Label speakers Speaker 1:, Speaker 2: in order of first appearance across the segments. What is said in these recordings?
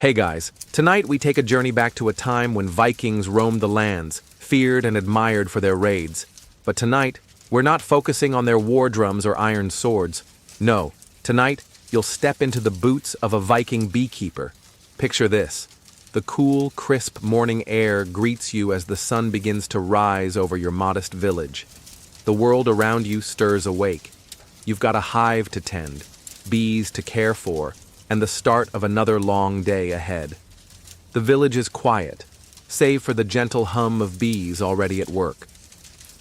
Speaker 1: Hey guys, tonight we take a journey back to a time when Vikings roamed the lands, feared and admired for their raids. But tonight, we're not focusing on their war drums or iron swords. No, tonight, you'll step into the boots of a Viking beekeeper. Picture this. The cool, crisp morning air greets you as the sun begins to rise over your modest village. The world around you stirs awake. You've got a hive to tend, bees to care for, and the start of another long day ahead. The village is quiet, save for the gentle hum of bees already at work.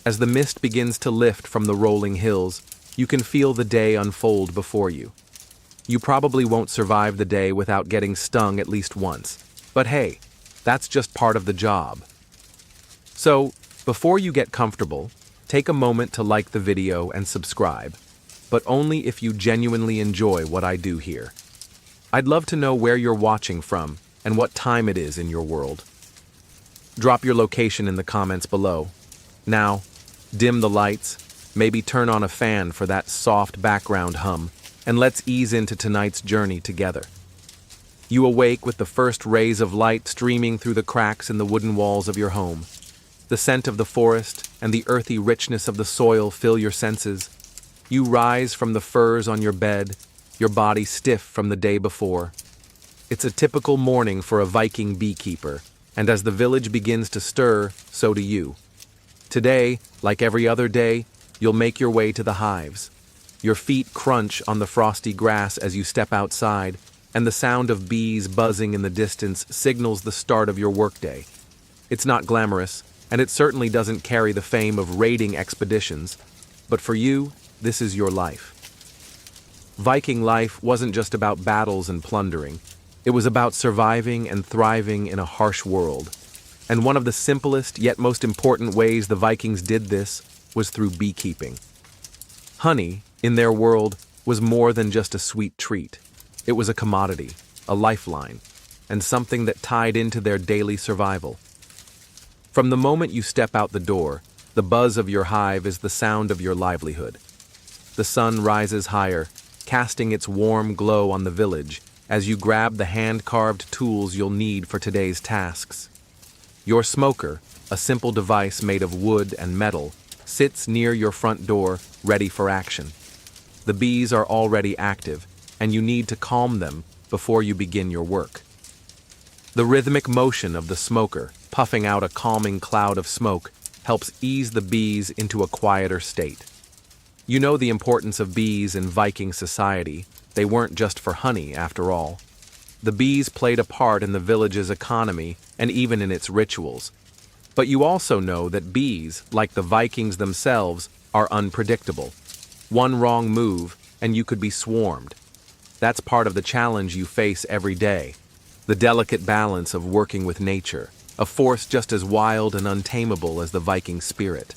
Speaker 1: As the mist begins to lift from the rolling hills, you can feel the day unfold before you. You probably won't survive the day without getting stung at least once. But hey, that's just part of the job. So, before you get comfortable, take a moment to like the video and subscribe, but only if you genuinely enjoy what I do here. I'd love to know where you're watching from and what time it is in your world. Drop your location in the comments below. Now, dim the lights, maybe turn on a fan for that soft background hum, and let's ease into tonight's journey together. You awake with the first rays of light streaming through the cracks in the wooden walls of your home. The scent of the forest and the earthy richness of the soil fill your senses. You rise from the furs on your bed, your body stiff from the day before. It's a typical morning for a Viking beekeeper, and as the village begins to stir, so do you. Today, like every other day, you'll make your way to the hives. Your feet crunch on the frosty grass as you step outside, and the sound of bees buzzing in the distance signals the start of your workday. It's not glamorous, and it certainly doesn't carry the fame of raiding expeditions, but for you, this is your life. Viking life wasn't just about battles and plundering. It was about surviving and thriving in a harsh world. And one of the simplest yet most important ways the Vikings did this was through beekeeping. Honey, in their world, was more than just a sweet treat. It was a commodity, a lifeline, and something that tied into their daily survival. From the moment you step out the door, the buzz of your hive is the sound of your livelihood. The sun rises higher, casting its warm glow on the village as you grab the hand-carved tools you'll need for today's tasks. Your smoker, a simple device made of wood and metal, sits near your front door, ready for action. The bees are already active, and you need to calm them before you begin your work. The rhythmic motion of the smoker, puffing out a calming cloud of smoke, helps ease the bees into a quieter state. You know the importance of bees in Viking society. They weren't just for honey, after all. The bees played a part in the village's economy and even in its rituals. But you also know that bees, like the Vikings themselves, are unpredictable. One wrong move, and you could be swarmed. That's part of the challenge you face every day. The delicate balance of working with nature, a force just as wild and untamable as the Viking spirit.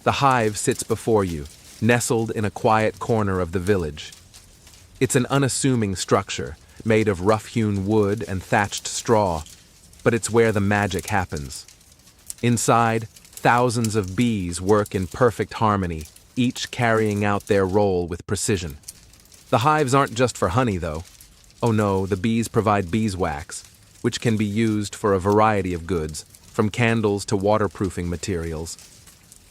Speaker 1: The hive sits before you, nestled in a quiet corner of the village. It's an unassuming structure, made of rough-hewn wood and thatched straw, but it's where the magic happens. Inside, thousands of bees work in perfect harmony, each carrying out their role with precision. The hives aren't just for honey, though. Oh no, the bees provide beeswax, which can be used for a variety of goods, from candles to waterproofing materials.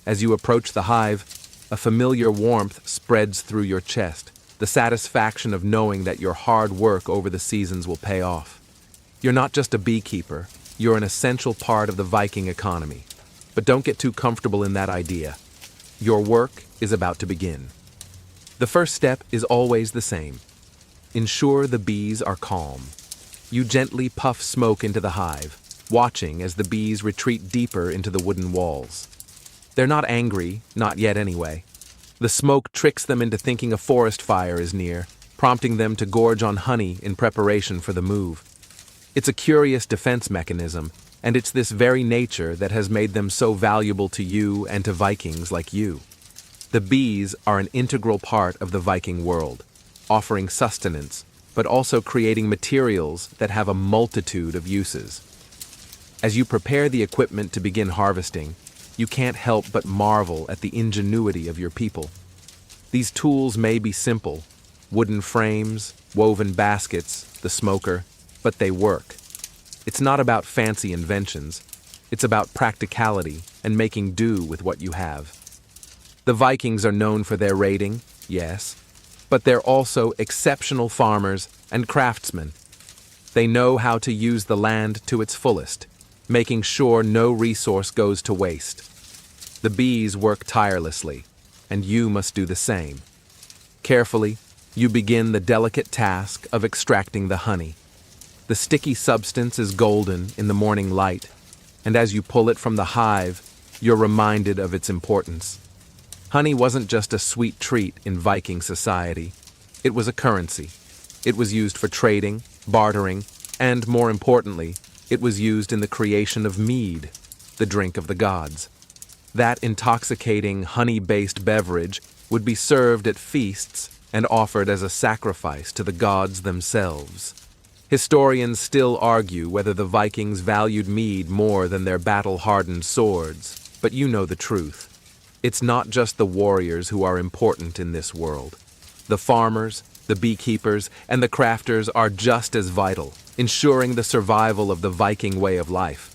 Speaker 1: As you approach the hive, a familiar warmth spreads through your chest, the satisfaction of knowing that your hard work over the seasons will pay off. You're not just a beekeeper, you're an essential part of the Viking economy. But don't get too comfortable in that idea. Your work is about to begin. The first step is always the same. Ensure the bees are calm. You gently puff smoke into the hive, watching as the bees retreat deeper into the wooden walls. They're not angry, not yet anyway. The smoke tricks them into thinking a forest fire is near, prompting them to gorge on honey in preparation for the move. It's a curious defense mechanism, and it's this very nature that has made them so valuable to you and to Vikings like you. The bees are an integral part of the Viking world, offering sustenance, but also creating materials that have a multitude of uses. As you prepare the equipment to begin harvesting, you can't help but marvel at the ingenuity of your people. These tools may be simple, wooden frames, woven baskets, the smoker, but they work. It's not about fancy inventions. It's about practicality and making do with what you have. The Vikings are known for their raiding, yes, but they're also exceptional farmers and craftsmen. They know how to use the land to its fullest, making sure no resource goes to waste. The bees work tirelessly, and you must do the same. Carefully, you begin the delicate task of extracting the honey. The sticky substance is golden in the morning light, and as you pull it from the hive, you're reminded of its importance. Honey wasn't just a sweet treat in Viking society. It was a currency. It was used for trading, bartering, and, more importantly, it was used in the creation of mead, the drink of the gods. That intoxicating, honey-based beverage would be served at feasts and offered as a sacrifice to the gods themselves. Historians still argue whether the Vikings valued mead more than their battle-hardened swords, but you know the truth. It's not just the warriors who are important in this world. The farmers, the beekeepers, and the crafters are just as vital, ensuring the survival of the Viking way of life.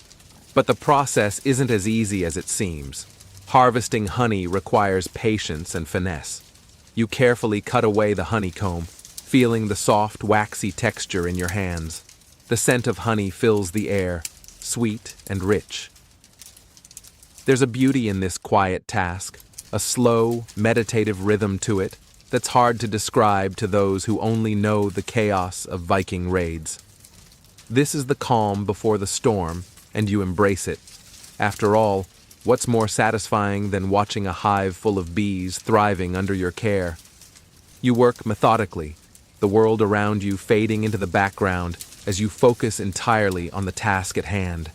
Speaker 1: But the process isn't as easy as it seems. Harvesting honey requires patience and finesse. You carefully cut away the honeycomb, feeling the soft, waxy texture in your hands. The scent of honey fills the air, sweet and rich. There's a beauty in this quiet task, a slow, meditative rhythm to it that's hard to describe to those who only know the chaos of Viking raids. This is the calm before the storm, and you embrace it. After all, what's more satisfying than watching a hive full of bees thriving under your care? You work methodically, the world around you fading into the background as you focus entirely on the task at hand.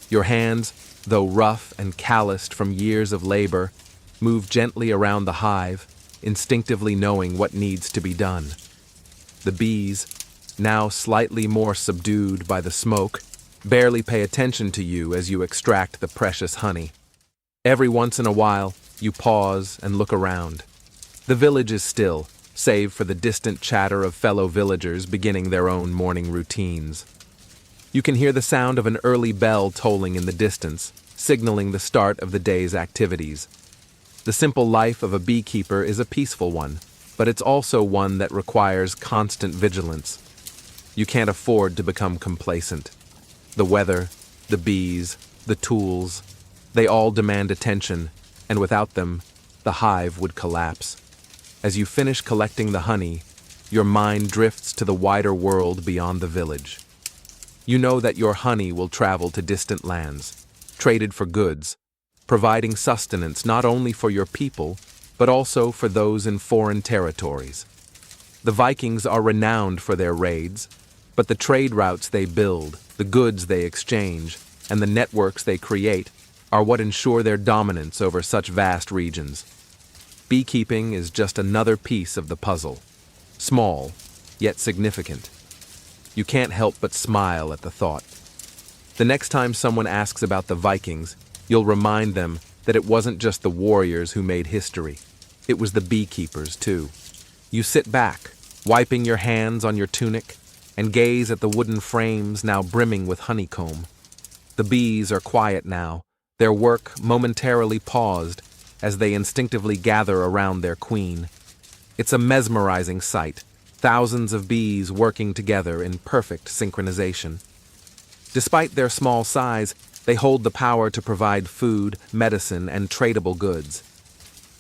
Speaker 1: Your hands, though rough and calloused from years of labor, move gently around the hive, instinctively knowing what needs to be done. The bees, now slightly more subdued by the smoke, barely pay attention to you as you extract the precious honey. Every once in a while, you pause and look around. The village is still, save for the distant chatter of fellow villagers beginning their own morning routines. You can hear the sound of an early bell tolling in the distance, signaling the start of the day's activities. The simple life of a beekeeper is a peaceful one, but it's also one that requires constant vigilance. You can't afford to become complacent. The weather, the bees, the tools, they all demand attention, and without them, the hive would collapse. As you finish collecting the honey, your mind drifts to the wider world beyond the village. You know that your honey will travel to distant lands, traded for goods, providing sustenance not only for your people, but also for those in foreign territories. The Vikings are renowned for their raids, but the trade routes they build, the goods they exchange, and the networks they create are what ensure their dominance over such vast regions. Beekeeping is just another piece of the puzzle, small, yet significant. You can't help but smile at the thought. The next time someone asks about the Vikings, you'll remind them that it wasn't just the warriors who made history. It was the beekeepers, too. You sit back, wiping your hands on your tunic, and gaze at the wooden frames now brimming with honeycomb. The bees are quiet now, their work momentarily paused as they instinctively gather around their queen. It's a mesmerizing sight, thousands of bees working together in perfect synchronization. Despite their small size, they hold the power to provide food, medicine, and tradable goods.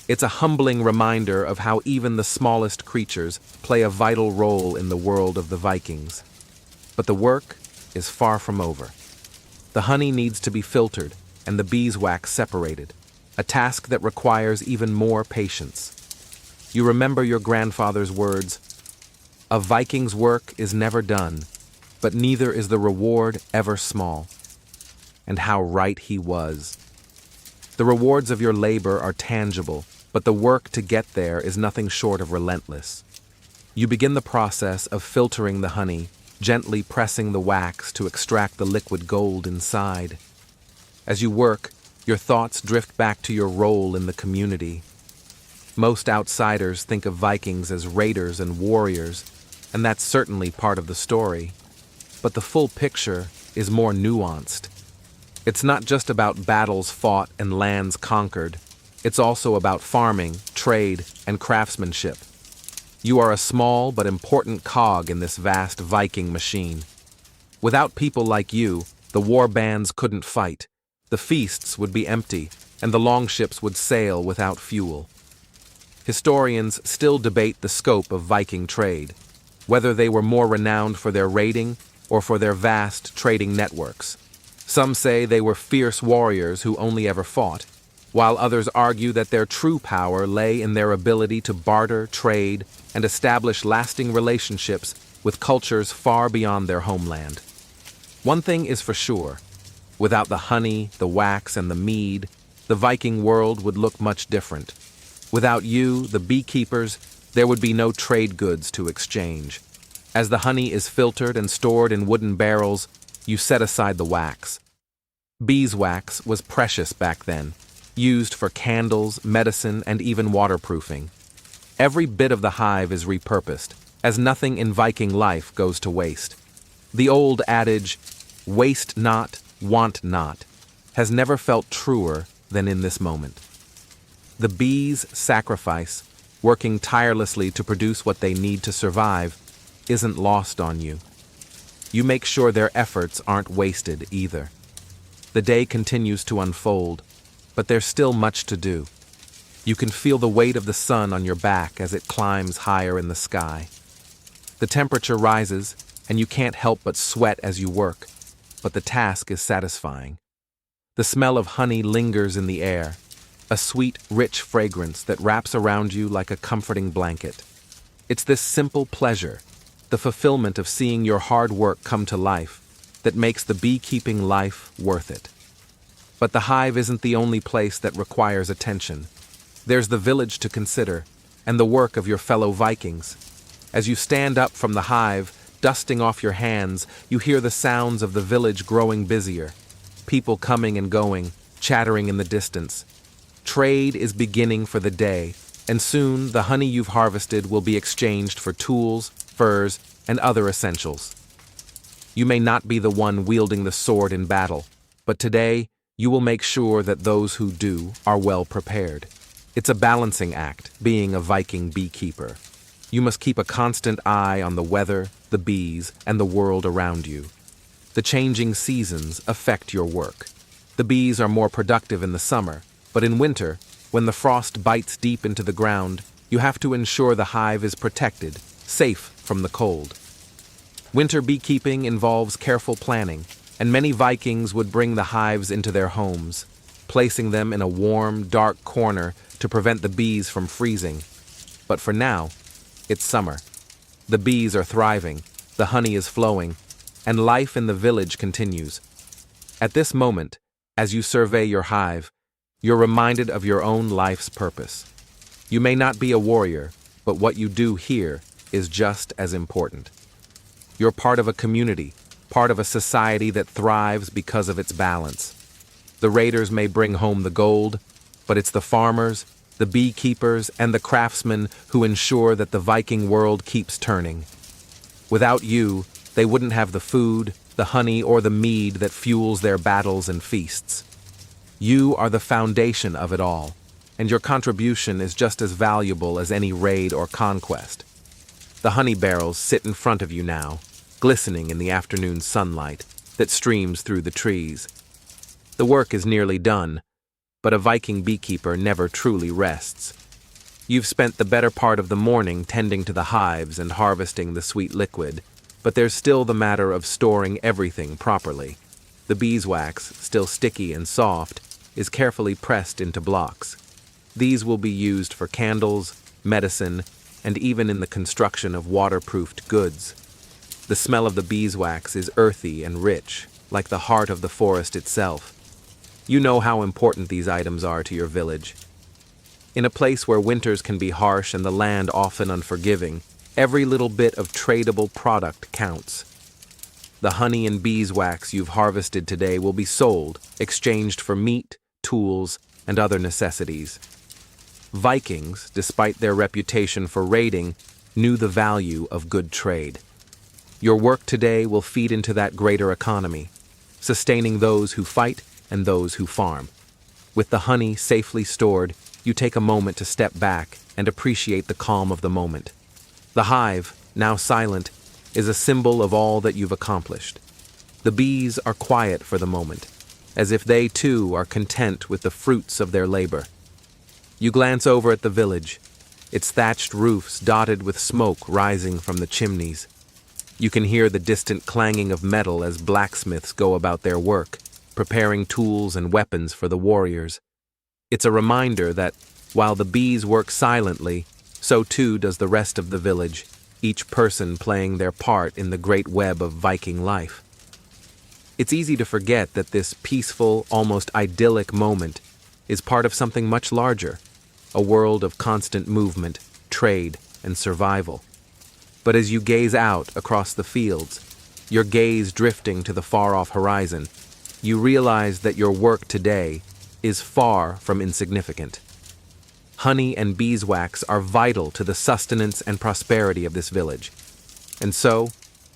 Speaker 1: It's a humbling reminder of how even the smallest creatures play a vital role in the world of the Vikings. But the work is far from over. The honey needs to be filtered and the beeswax separated, a task that requires even more patience. You remember your grandfather's words, "A Viking's work is never done, but neither is the reward ever small." And how right he was. The rewards of your labor are tangible, but the work to get there is nothing short of relentless. You begin the process of filtering the honey, gently pressing the wax to extract the liquid gold inside. As you work, your thoughts drift back to your role in the community. Most outsiders think of Vikings as raiders and warriors, and that's certainly part of the story. but the full picture is more nuanced. It's not just about battles fought and lands conquered. It's also about farming, trade, and craftsmanship. You are a small but important cog in this vast Viking machine. Without people like you, the war bands couldn't fight, the feasts would be empty, and the longships would sail without fuel. Historians still debate the scope of Viking trade, whether they were more renowned for their raiding or for their vast trading networks. Some say they were fierce warriors who only ever fought, while others argue that their true power lay in their ability to barter, trade, and establish lasting relationships with cultures far beyond their homeland. One thing is for sure: without the honey, the wax, and the mead, the Viking world would look much different. Without you, the beekeepers, there would be no trade goods to exchange. As the honey is filtered and stored in wooden barrels, you set aside the wax. Beeswax was precious back then, used for candles, medicine, and even waterproofing. Every bit of the hive is repurposed, as nothing in Viking life goes to waste. The old adage, "Waste not, want not," has never felt truer than in this moment. The bees' sacrifice, working tirelessly to produce what they need to survive, isn't lost on you. You make sure their efforts aren't wasted either. The day continues to unfold, but there's still much to do. You can feel the weight of the sun on your back as it climbs higher in the sky. The temperature rises, and you can't help but sweat as you work, but the task is satisfying. The smell of honey lingers in the air, a sweet, rich fragrance that wraps around you like a comforting blanket. It's this simple pleasure, the fulfillment of seeing your hard work come to life, that makes the beekeeping life worth it. But the hive isn't the only place that requires attention. There's the village to consider, and the work of your fellow Vikings. As you stand up from the hive, dusting off your hands, you hear the sounds of the village growing busier. People coming and going, chattering in the distance. Trade is beginning for the day, and soon the honey you've harvested will be exchanged for tools, furs, and other essentials. You may not be the one wielding the sword in battle, but today you will make sure that those who do are well prepared. It's a balancing act, being a Viking beekeeper. You must keep a constant eye on the weather, the bees, and the world around you. The changing seasons affect your work. The bees are more productive in the summer, but in winter, when the frost bites deep into the ground, you have to ensure the hive is protected, safe from the cold. Winter beekeeping involves careful planning, and many Vikings would bring the hives into their homes, placing them in a warm, dark corner to prevent the bees from freezing. But for now, it's summer. The bees are thriving, the honey is flowing, and life in the village continues. At this moment, as you survey your hive, you're reminded of your own life's purpose. You may not be a warrior, but what you do here is just as important. You're part of a community, part of a society that thrives because of its balance. The raiders may bring home the gold, but it's the farmers, the beekeepers, and the craftsmen who ensure that the Viking world keeps turning. Without you, they wouldn't have the food, the honey, or the mead that fuels their battles and feasts. You are the foundation of it all, and your contribution is just as valuable as any raid or conquest. The honey barrels sit in front of you now, glistening in the afternoon sunlight that streams through the trees. The work is nearly done, but a Viking beekeeper never truly rests. You've spent the better part of the morning tending to the hives and harvesting the sweet liquid, but there's still the matter of storing everything properly. The beeswax, still sticky and soft, is carefully pressed into blocks. These will be used for candles, medicine, and even in the construction of waterproofed goods. The smell of the beeswax is earthy and rich, like the heart of the forest itself. You know how important these items are to your village. In a place where winters can be harsh and the land often unforgiving, every little bit of tradable product counts. The honey and beeswax you've harvested today will be sold, exchanged for meat, tools, and other necessities. Vikings, despite their reputation for raiding, knew the value of good trade. Your work today will feed into that greater economy, sustaining those who fight and those who farm. With the honey safely stored, you take a moment to step back and appreciate the calm of the moment. The hive, now silent, is a symbol of all that you've accomplished. The bees are quiet for the moment, as if they too are content with the fruits of their labor. You glance over at the village, its thatched roofs dotted with smoke rising from the chimneys. You can hear the distant clanging of metal as blacksmiths go about their work, preparing tools and weapons for the warriors. It's a reminder that, while the bees work silently, so too does the rest of the village, each person playing their part in the great web of Viking life. It's easy to forget that this peaceful, almost idyllic moment is part of something much larger, a world of constant movement, trade, and survival. But as you gaze out across the fields, your gaze drifting to the far-off horizon, you realize that your work today is far from insignificant. Honey and beeswax are vital to the sustenance and prosperity of this village. And so,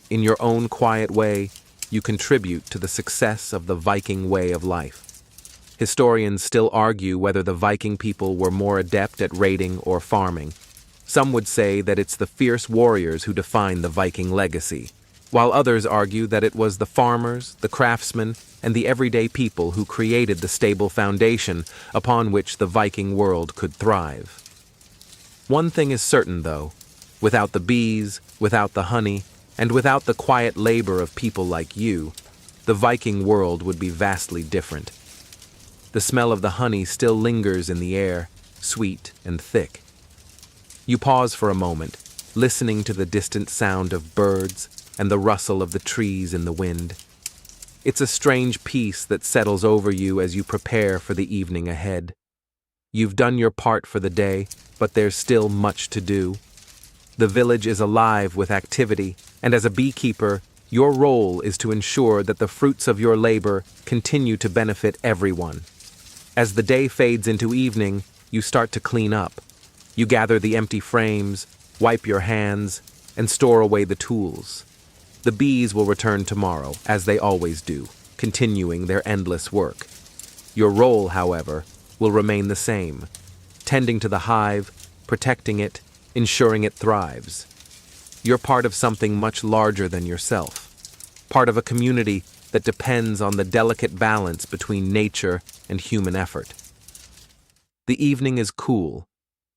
Speaker 1: in your own quiet way, you contribute to the success of the Viking way of life. Historians still argue whether the Viking people were more adept at raiding or farming. Some would say that it's the fierce warriors who define the Viking legacy, while others argue that it was the farmers, the craftsmen, and the everyday people who created the stable foundation upon which the Viking world could thrive. One thing is certain, though: without the bees, without the honey, and without the quiet labor of people like you, the Viking world would be vastly different. The smell of the honey still lingers in the air, sweet and thick. You pause for a moment, listening to the distant sound of birds and the rustle of the trees in the wind. It's a strange peace that settles over you as you prepare for the evening ahead. You've done your part for the day, but there's still much to do. The village is alive with activity, and as a beekeeper, your role is to ensure that the fruits of your labor continue to benefit everyone. As the day fades into evening, you start to clean up. You gather the empty frames, wipe your hands, and store away the tools. The bees will return tomorrow, as they always do, continuing their endless work. Your role, however, will remain the same: tending to the hive, protecting it, ensuring it thrives. You're part of something much larger than yourself, part of a community that depends on the delicate balance between nature and human effort. The evening is cool,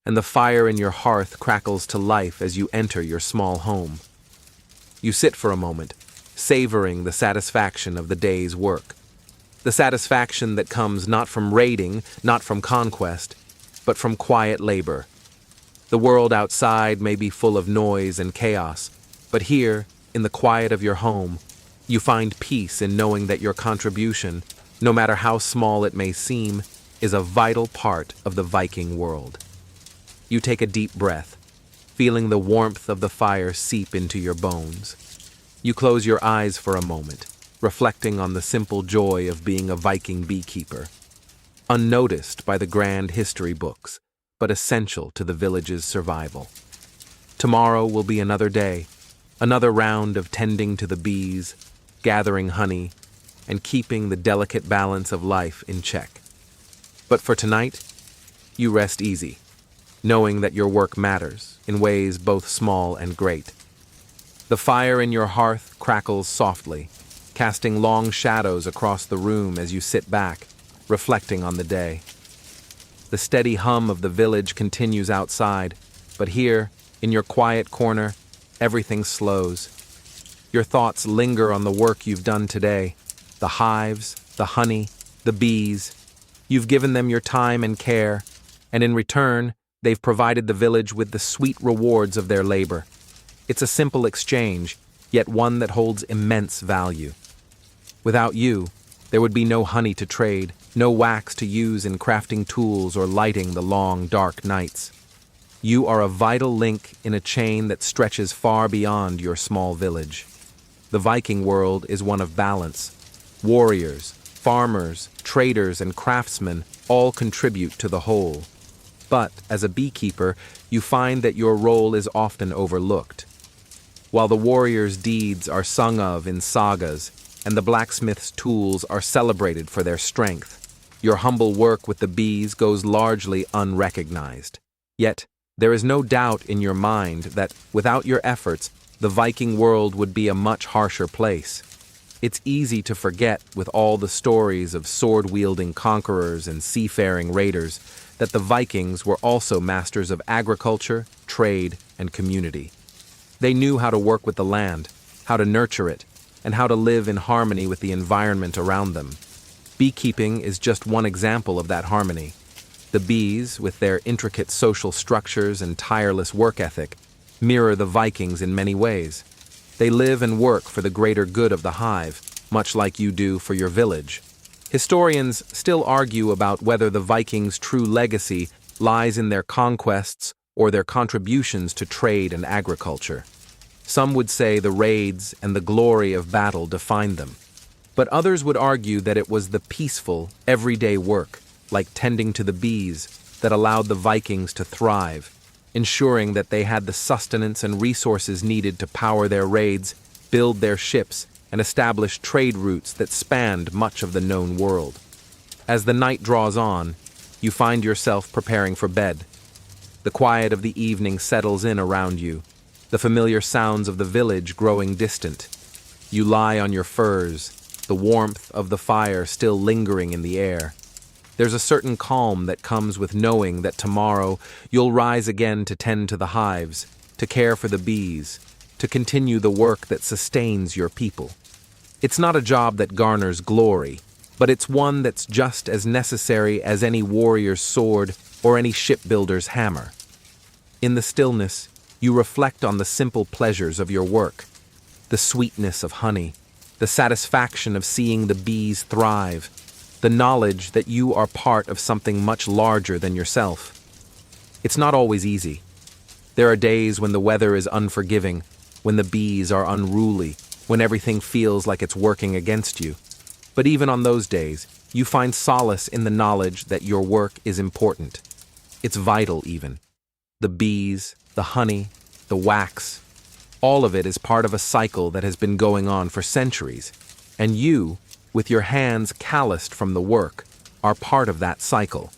Speaker 1: and the fire in your hearth crackles to life as you enter your small home. You sit for a moment, savoring the satisfaction of the day's work. The satisfaction that comes not from raiding, not from conquest, but from quiet labor. The world outside may be full of noise and chaos, but here, in the quiet of your home, you find peace in knowing that your contribution, no matter how small it may seem, is a vital part of the Viking world. You take a deep breath, feeling the warmth of the fire seep into your bones. You close your eyes for a moment, reflecting on the simple joy of being a Viking beekeeper, unnoticed by the grand history books, but essential to the village's survival. Tomorrow will be another day, another round of tending to the bees, gathering honey, and keeping the delicate balance of life in check. But for tonight, you rest easy, knowing that your work matters in ways both small and great. The fire in your hearth crackles softly, casting long shadows across the room as you sit back, reflecting on the day. The steady hum of the village continues outside, but here, in your quiet corner, everything slows. Your thoughts linger on the work you've done today, the hives, the honey, the bees. You've given them your time and care, and in return, they've provided the village with the sweet rewards of their labor. It's a simple exchange, yet one that holds immense value. Without you, there would be no honey to trade, no wax to use in crafting tools or lighting the long, dark nights. You are a vital link in a chain that stretches far beyond your small village. The Viking world is one of balance. Warriors, farmers, traders, and craftsmen all contribute to the whole. But, as a beekeeper, you find that your role is often overlooked. while the warrior's deeds are sung of in sagas and the blacksmith's tools are celebrated for their strength, your humble work with the bees goes largely unrecognized. Yet, there is no doubt in your mind that, without your efforts, the Viking world would be a much harsher place. It's easy to forget, with all the stories of sword-wielding conquerors and seafaring raiders, that the Vikings were also masters of agriculture, trade, and community. They knew how to work with the land, how to nurture it, and how to live in harmony with the environment around them. Beekeeping is just one example of that harmony. The bees, with their intricate social structures and tireless work ethic, mirror the Vikings in many ways. They live and work for the greater good of the hive, much like you do for your village. Historians still argue about whether the Vikings' true legacy lies in their conquests or their contributions to trade and agriculture. Some would say the raids and the glory of battle defined them, but others would argue that it was the peaceful, everyday work, like tending to the bees, that allowed the Vikings to thrive, ensuring that they had the sustenance and resources needed to power their raids, build their ships, and establish trade routes that spanned much of the known world. As the night draws on, you find yourself preparing for bed. The quiet of the evening settles in around you, the familiar sounds of the village growing distant. You lie on your furs, the warmth of the fire still lingering in the air. There's a certain calm that comes with knowing that tomorrow you'll rise again to tend to the hives, to care for the bees, to continue the work that sustains your people. It's not a job that garners glory, but it's one that's just as necessary as any warrior's sword or any shipbuilder's hammer. In the stillness, you reflect on the simple pleasures of your work, the sweetness of honey, the satisfaction of seeing the bees thrive, the knowledge that you are part of something much larger than yourself. It's not always easy. There are days when the weather is unforgiving, when the bees are unruly, when everything feels like it's working against you. But even on those days, you find solace in the knowledge that your work is important. It's vital even. The bees, the honey, the wax, all of it is part of a cycle that has been going on for centuries, and you, with your hands calloused from the work, are part of that cycle.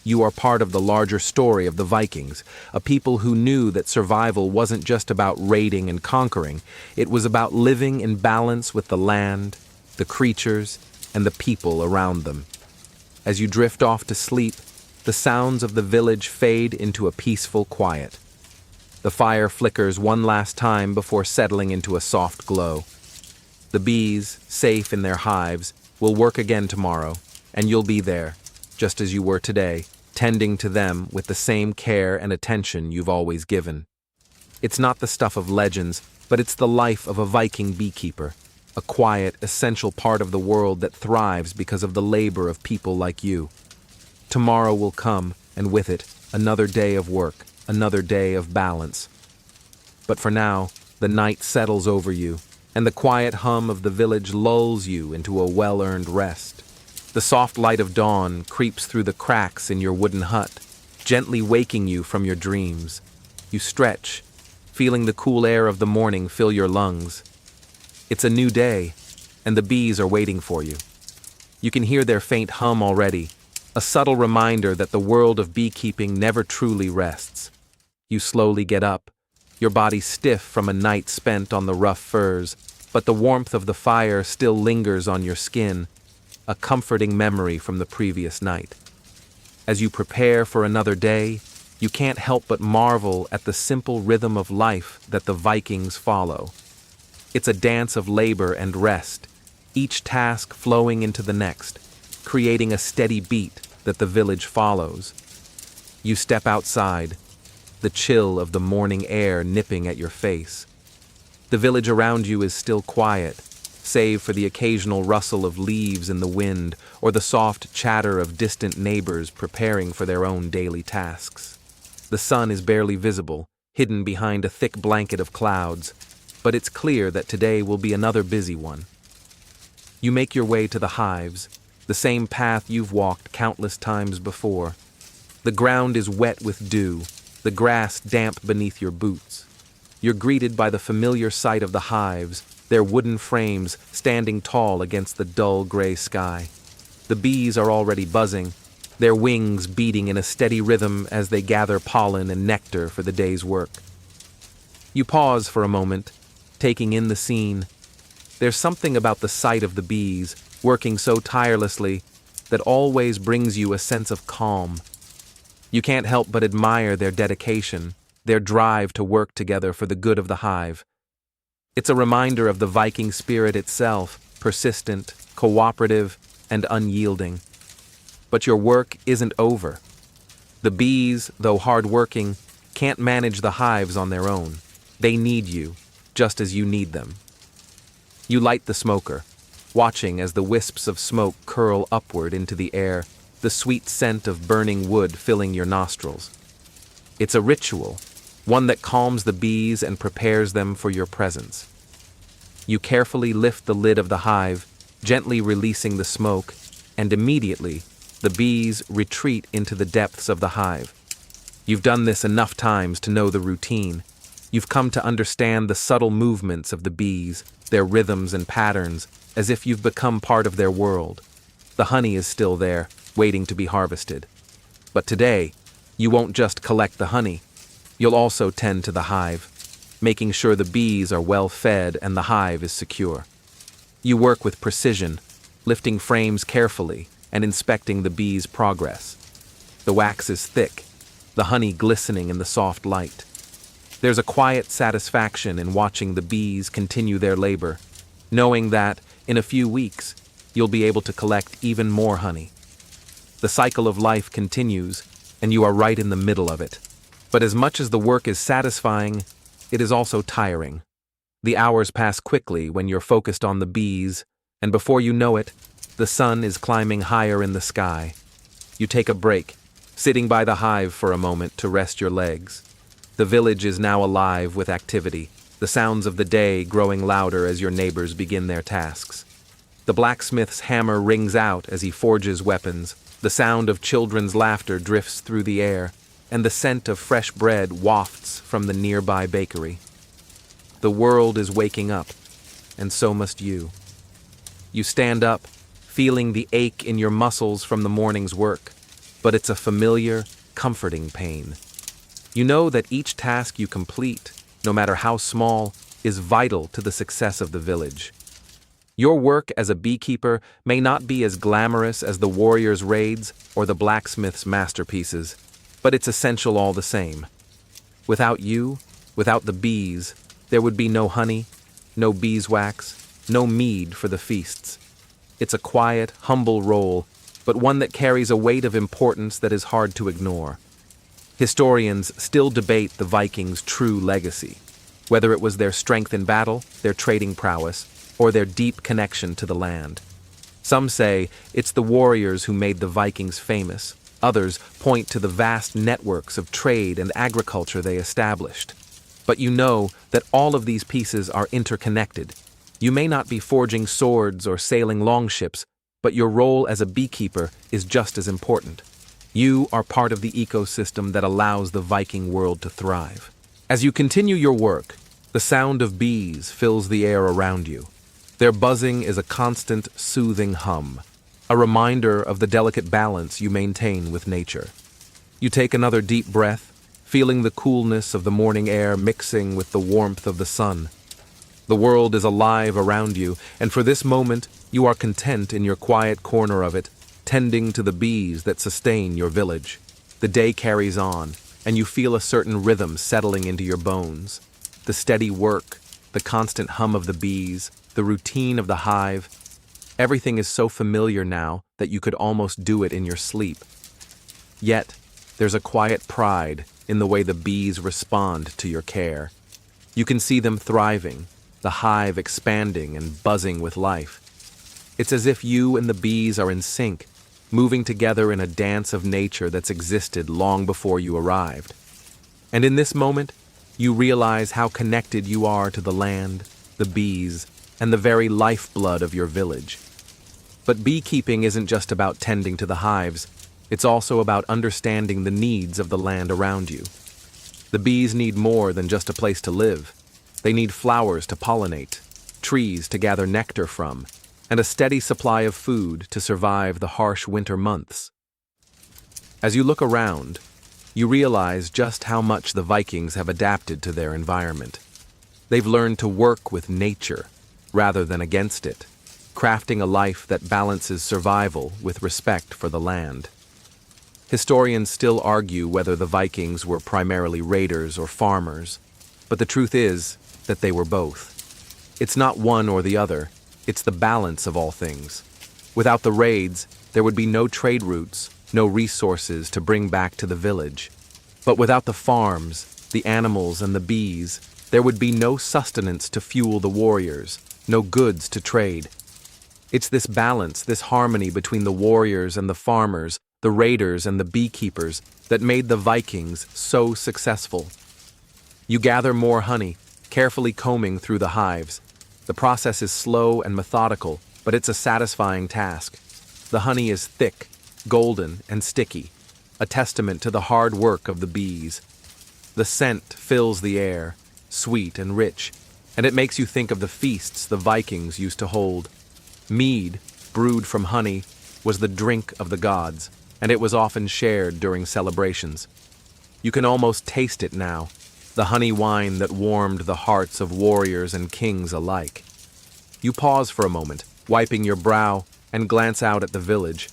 Speaker 1: You are part of the larger story of the Vikings, a people who knew that survival wasn't just about raiding and conquering, it was about living in balance with the land, the creatures, and the people around them. As you drift off to sleep, the sounds of the village fade into a peaceful quiet. The fire flickers one last time before settling into a soft glow. The bees, safe in their hives, will work again tomorrow, and you'll be there, just as you were today, tending to them with the same care and attention you've always given. It's not the stuff of legends, but it's the life of a Viking beekeeper, a quiet, essential part of the world that thrives because of the labor of people like you. Tomorrow will come, and with it, another day of work, another day of balance. But for now, the night settles over you, and the quiet hum of the village lulls you into a well-earned rest. The soft light of dawn creeps through the cracks in your wooden hut, gently waking you from your dreams. You stretch, feeling the cool air of the morning fill your lungs. It's a new day, and the bees are waiting for you. You can hear their faint hum already, a subtle reminder that the world of beekeeping never truly rests. You slowly get up, your body stiff from a night spent on the rough furs, but the warmth of the fire still lingers on your skin, a comforting memory from the previous night. As you prepare for another day, you can't help but marvel at the simple rhythm of life that the Vikings follow. It's a dance of labor and rest, each task flowing into the next, creating a steady beat that the village follows. You step outside, the chill of the morning air nipping at your face. The village around you is still quiet, save for the occasional rustle of leaves in the wind or the soft chatter of distant neighbors preparing for their own daily tasks. The sun is barely visible, hidden behind a thick blanket of clouds, but it's clear that today will be another busy one. You make your way to the hives, the same path you've walked countless times before. The ground is wet with dew, the grass damp beneath your boots. you're greeted by the familiar sight of the hives, their wooden frames standing tall against the dull gray sky. The bees are already buzzing, their wings beating in a steady rhythm as they gather pollen and nectar for the day's work. You pause for a moment, taking in the scene. There's something about the sight of the bees, working so tirelessly, that always brings you a sense of calm. You can't help but admire their dedication, their drive to work together for the good of the hive. It's a reminder of the Viking spirit itself, persistent, cooperative, and unyielding. But your work isn't over. The bees, though hard-working, can't manage the hives on their own. They need you, just as you need them. You light the smoker, watching as the wisps of smoke curl upward into the air, the sweet scent of burning wood filling your nostrils. It's a ritual, one that calms the bees and prepares them for your presence. You carefully lift the lid of the hive, gently releasing the smoke, and immediately, the bees retreat into the depths of the hive. You've done this enough times to know the routine. You've come to understand the subtle movements of the bees, their rhythms and patterns, as if you've become part of their world. The honey is still there, waiting to be harvested. But today, you won't just collect the honey. You'll also tend to the hive, making sure the bees are well fed and the hive is secure. You work with precision, lifting frames carefully and inspecting the bees' progress. The wax is thick, the honey glistening in the soft light. There's a quiet satisfaction in watching the bees continue their labor, knowing that, in a few weeks, you'll be able to collect even more honey. The cycle of life continues, and you are right in the middle of it. But as much as the work is satisfying, it is also tiring. The hours pass quickly when you're focused on the bees, and before you know it, the sun is climbing higher in the sky. You take a break, sitting by the hive for a moment to rest your legs. The village is now alive with activity, the sounds of the day growing louder as your neighbors begin their tasks. The blacksmith's hammer rings out as he forges weapons, the sound of children's laughter drifts through the air, and the scent of fresh bread wafts from the nearby bakery. The world is waking up, and so must you. You stand up, feeling the ache in your muscles from the morning's work, but it's a familiar, comforting pain. You know that each task you complete, no matter how small, is vital to the success of the village. Your work as a beekeeper may not be as glamorous as the warrior's raids or the blacksmith's masterpieces, but it's essential all the same. Without you, without the bees, there would be no honey, no beeswax, no mead for the feasts. It's a quiet, humble role, but one that carries a weight of importance that is hard to ignore. Historians still debate the Vikings' true legacy, whether it was their strength in battle, their trading prowess, or their deep connection to the land. Some say it's the warriors who made the Vikings famous. Others point to the vast networks of trade and agriculture they established. But you know that all of these pieces are interconnected. You may not be forging swords or sailing longships, but your role as a beekeeper is just as important. You are part of the ecosystem that allows the Viking world to thrive. As you continue your work, the sound of bees fills the air around you. Their buzzing is a constant, soothing hum, a reminder of the delicate balance you maintain with nature. You take another deep breath, feeling the coolness of the morning air mixing with the warmth of the sun. The world is alive around you, and for this moment, you are content in your quiet corner of it, tending to the bees that sustain your village. The day carries on, and you feel a certain rhythm settling into your bones. The steady work, the constant hum of the bees, the routine of the hive. Everything is so familiar now that you could almost do it in your sleep. Yet, there's a quiet pride in the way the bees respond to your care. You can see them thriving, the hive expanding and buzzing with life. It's as if you and the bees are in sync, moving together in a dance of nature that's existed long before you arrived. And in this moment, you realize how connected you are to the land, the bees, and the very lifeblood of your village. But beekeeping isn't just about tending to the hives, it's also about understanding the needs of the land around you. The bees need more than just a place to live. They need flowers to pollinate, trees to gather nectar from, and a steady supply of food to survive the harsh winter months. As you look around, you realize just how much the Vikings have adapted to their environment. They've learned to work with nature rather than against it, crafting a life that balances survival with respect for the land. Historians still argue whether the Vikings were primarily raiders or farmers, but the truth is that they were both. It's not one or the other, it's the balance of all things. Without the raids, there would be no trade routes, no resources to bring back to the village. But without the farms, the animals, and the bees, there would be no sustenance to fuel the warriors, no goods to trade. It's this balance, this harmony between the warriors and the farmers, the raiders and the beekeepers, that made the Vikings so successful. You gather more honey, carefully combing through the hives. The process is slow and methodical, but it's a satisfying task. The honey is thick, golden, and sticky, a testament to the hard work of the bees. The scent fills the air, sweet and rich, and it makes you think of the feasts the Vikings used to hold. Mead, brewed from honey, was the drink of the gods, and it was often shared during celebrations. You can almost taste it now, the honey wine that warmed the hearts of warriors and kings alike. You pause for a moment, wiping your brow, and glance out at the village.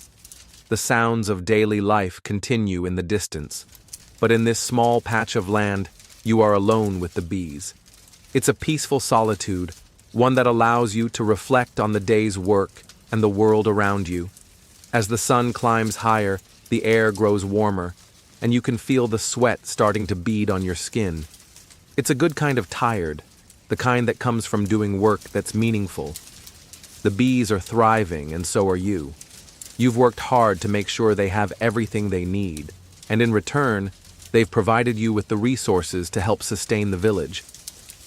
Speaker 1: The sounds of daily life continue in the distance, but in this small patch of land, you are alone with the bees. It's a peaceful solitude, one that allows you to reflect on the day's work and the world around you. As the sun climbs higher, the air grows warmer, and you can feel the sweat starting to bead on your skin. It's a good kind of tired, the kind that comes from doing work that's meaningful. The bees are thriving, and so are you. You've worked hard to make sure they have everything they need, and in return, they've provided you with the resources to help sustain the village.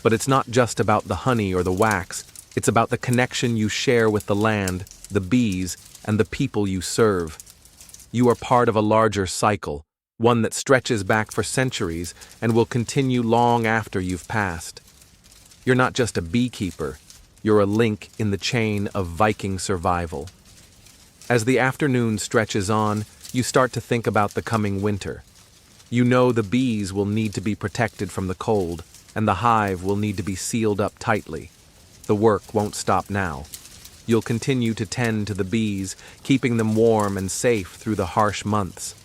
Speaker 1: But it's not just about the honey or the wax, it's about the connection you share with the land, the bees, and the people you serve. You are part of a larger cycle, one that stretches back for centuries and will continue long after you've passed. You're not just a beekeeper, you're a link in the chain of Viking survival. As the afternoon stretches on, you start to think about the coming winter. You know the bees will need to be protected from the cold, and the hive will need to be sealed up tightly. The work won't stop now. You'll continue to tend to the bees, keeping them warm and safe through the harsh months.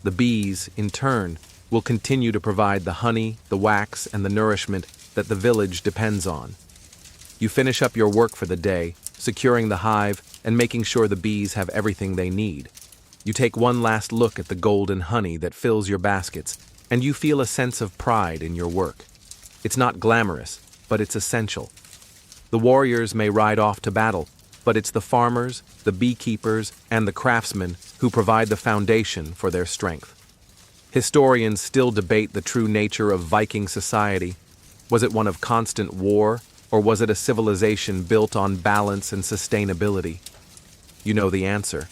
Speaker 1: The bees, in turn, will continue to provide the honey, the wax, and the nourishment that the village depends on. You finish up your work for the day, securing the hive and making sure the bees have everything they need. You take one last look at the golden honey that fills your baskets, and you feel a sense of pride in your work. It's not glamorous, but it's essential. The warriors may ride off to battle, but it's the farmers, the beekeepers, and the craftsmen who provide the foundation for their strength. Historians still debate the true nature of Viking society. Was it one of constant war, or was it a civilization built on balance and sustainability? You know the answer.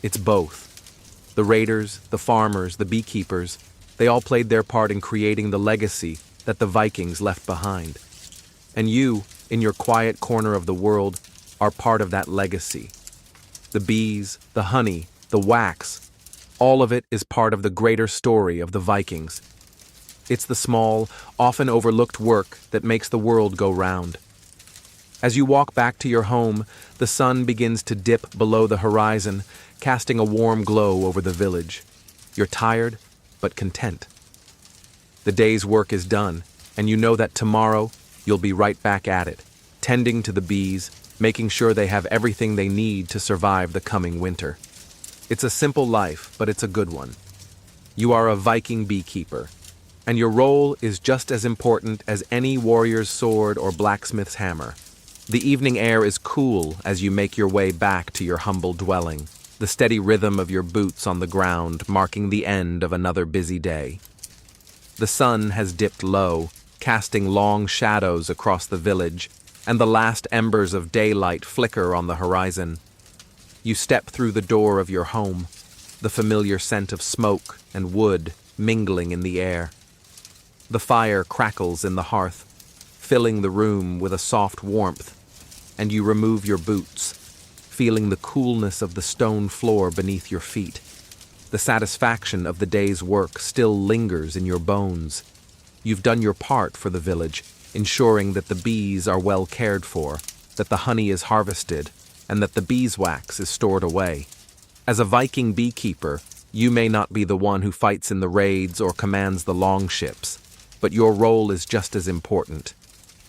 Speaker 1: It's both. The raiders, the farmers, the beekeepers, they all played their part in creating the legacy that the Vikings left behind. And you, in your quiet corner of the world, are part of that legacy. The bees, the honey, the wax, all of it is part of the greater story of the Vikings. It's the small, often overlooked work that makes the world go round. As you walk back to your home, the sun begins to dip below the horizon, casting a warm glow over the village. You're tired, but content. The day's work is done, and you know that tomorrow you'll be right back at it, tending to the bees, making sure they have everything they need to survive the coming winter. It's a simple life, but it's a good one. You are a Viking beekeeper, and your role is just as important as any warrior's sword or blacksmith's hammer. The evening air is cool as you make your way back to your humble dwelling, the steady rhythm of your boots on the ground marking the end of another busy day. The sun has dipped low, casting long shadows across the village, and the last embers of daylight flicker on the horizon. You step through the door of your home, the familiar scent of smoke and wood mingling in the air. The fire crackles in the hearth, filling the room with a soft warmth, and you remove your boots, feeling the coolness of the stone floor beneath your feet. The satisfaction of the day's work still lingers in your bones. You've done your part for the village, ensuring that the bees are well cared for, that the honey is harvested, and that the beeswax is stored away. As a Viking beekeeper, you may not be the one who fights in the raids or commands the longships, but your role is just as important.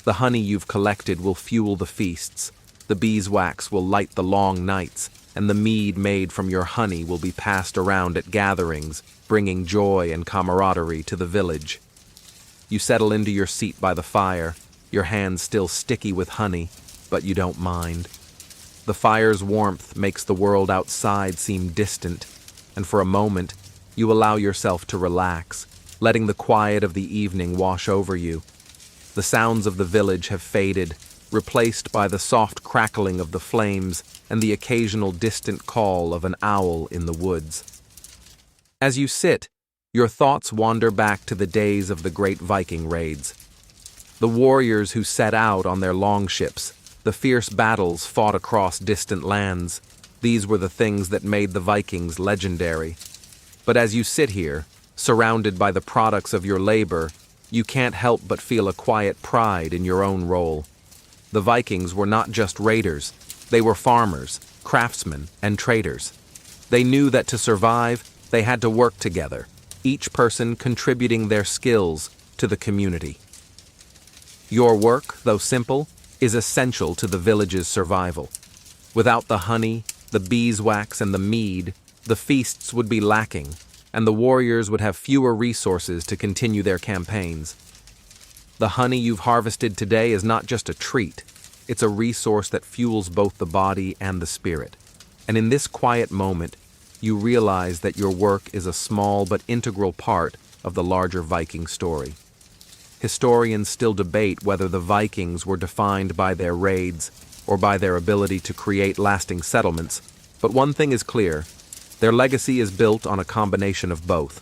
Speaker 1: The honey you've collected will fuel the feasts, the beeswax will light the long nights, and the mead made from your honey will be passed around at gatherings, bringing joy and camaraderie to the village. You settle into your seat by the fire, your hands still sticky with honey, but you don't mind. The fire's warmth makes the world outside seem distant, and for a moment, you allow yourself to relax, letting the quiet of the evening wash over you. The sounds of the village have faded, replaced by the soft crackling of the flames and the occasional distant call of an owl in the woods. As you sit, your thoughts wander back to the days of the great Viking raids. The warriors who set out on their longships, the fierce battles fought across distant lands, these were the things that made the Vikings legendary. But as you sit here, surrounded by the products of your labor, you can't help but feel a quiet pride in your own role. The Vikings were not just raiders, they were farmers, craftsmen, and traders. They knew that to survive, they had to work together, each person contributing their skills to the community. Your work, though simple, is essential to the village's survival. Without the honey, the beeswax, and the mead, the feasts would be lacking, and the warriors would have fewer resources to continue their campaigns. The honey you've harvested today is not just a treat, it's a resource that fuels both the body and the spirit. And in this quiet moment, you realize that your work is a small but integral part of the larger Viking story. Historians still debate whether the Vikings were defined by their raids or by their ability to create lasting settlements, but one thing is clear: their legacy is built on a combination of both.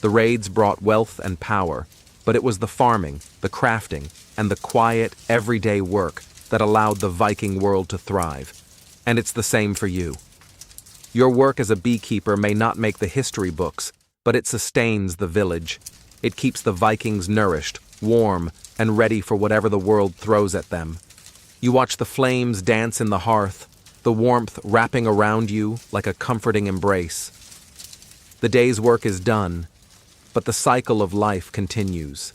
Speaker 1: The raids brought wealth and power, but it was the farming, the crafting, and the quiet, everyday work that allowed the Viking world to thrive. And it's the same for you. Your work as a beekeeper may not make the history books, but it sustains the village. It keeps the Vikings nourished, warm, and ready for whatever the world throws at them. You watch the flames dance in the hearth, the warmth wrapping around you like a comforting embrace. The day's work is done, but the cycle of life continues.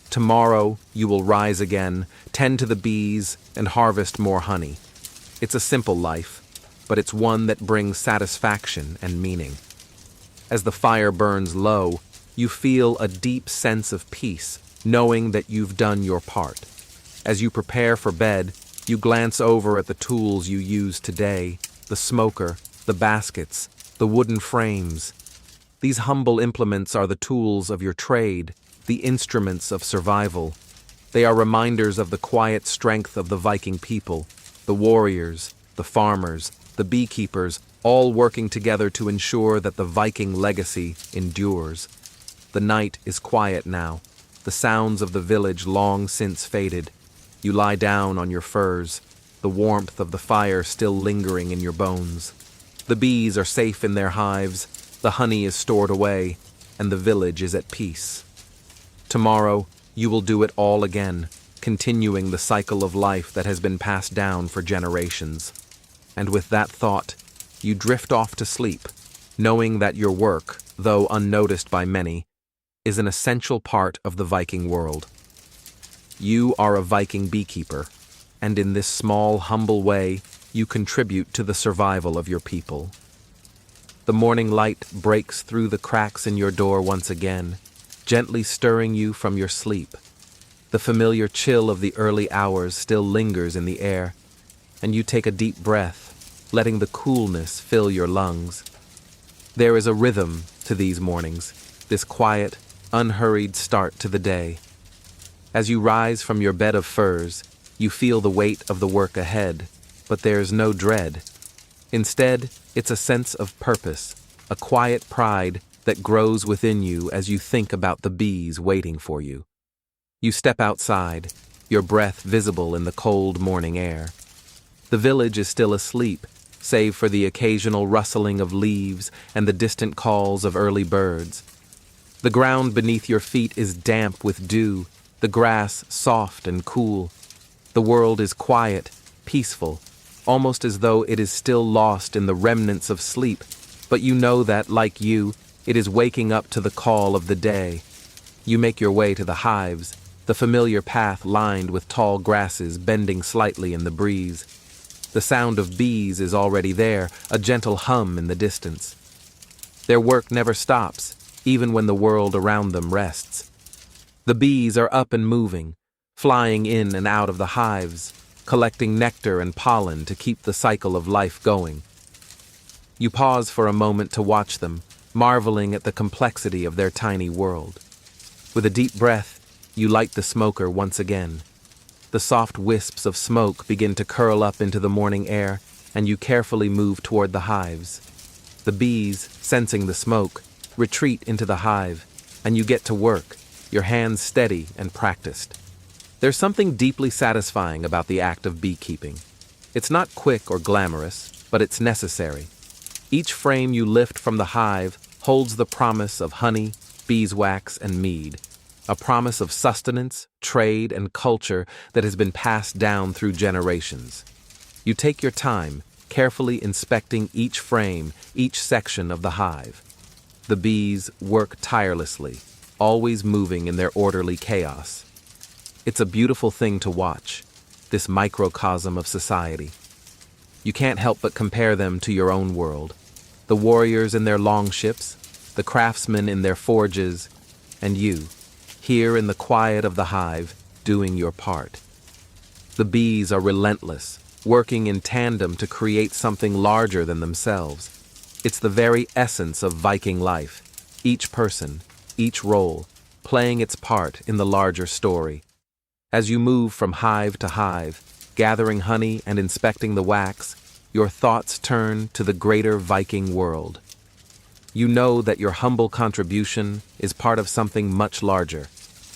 Speaker 1: Tomorrow, you will rise again, tend to the bees, and harvest more honey. It's a simple life, but it's one that brings satisfaction and meaning. As the fire burns low, you feel a deep sense of peace, knowing that you've done your part. As you prepare for bed, you glance over at the tools you used today, the smoker, the baskets, the wooden frames. These humble implements are the tools of your trade, the instruments of survival. They are reminders of the quiet strength of the Viking people, the warriors, the farmers, the beekeepers, all working together to ensure that the Viking legacy endures. The night is quiet now, the sounds of the village long since faded. You lie down on your furs, the warmth of the fire still lingering in your bones. The bees are safe in their hives, the honey is stored away, and the village is at peace. Tomorrow, you will do it all again, continuing the cycle of life that has been passed down for generations. And with that thought, you drift off to sleep, knowing that your work, though unnoticed by many, is an essential part of the Viking world. You are a Viking beekeeper, and in this small, humble way, you contribute to the survival of your people. The morning light breaks through the cracks in your door once again, gently stirring you from your sleep. The familiar chill of the early hours still lingers in the air, and you take a deep breath, letting the coolness fill your lungs. There is a rhythm to these mornings, this quiet, unhurried start to the day. As you rise from your bed of furs, you feel the weight of the work ahead, but there's no dread. Instead, it's a sense of purpose, a quiet pride that grows within you as you think about the bees waiting for you. You step outside, your breath visible in the cold morning air. The village is still asleep, save for the occasional rustling of leaves and the distant calls of early birds. The ground beneath your feet is damp with dew, the grass soft and cool. The world is quiet, peaceful, almost as though it is still lost in the remnants of sleep, but you know that, like you, it is waking up to the call of the day. You make your way to the hives, the familiar path lined with tall grasses bending slightly in the breeze. The sound of bees is already there, a gentle hum in the distance. Their work never stops, even when the world around them rests. The bees are up and moving, flying in and out of the hives, collecting nectar and pollen to keep the cycle of life going. You pause for a moment to watch them, marveling at the complexity of their tiny world. With a deep breath, you light the smoker once again. The soft wisps of smoke begin to curl up into the morning air, and you carefully move toward the hives. The bees, sensing the smoke, retreat into the hive, and you get to work, your hands steady and practiced. There's something deeply satisfying about the act of beekeeping. It's not quick or glamorous, but it's necessary. Each frame you lift from the hive holds the promise of honey, beeswax, and mead. A promise of sustenance, trade, and culture that has been passed down through generations. You take your time, carefully inspecting each frame, each section of the hive. The bees work tirelessly, always moving in their orderly chaos. It's a beautiful thing to watch, this microcosm of society. You can't help but compare them to your own world. The warriors in their longships, the craftsmen in their forges, and you, here in the quiet of the hive, doing your part. The bees are relentless, working in tandem to create something larger than themselves. It's the very essence of Viking life, each person, each role, playing its part in the larger story. As you move from hive to hive, gathering honey and inspecting the wax, your thoughts turn to the greater Viking world. You know that your humble contribution is part of something much larger.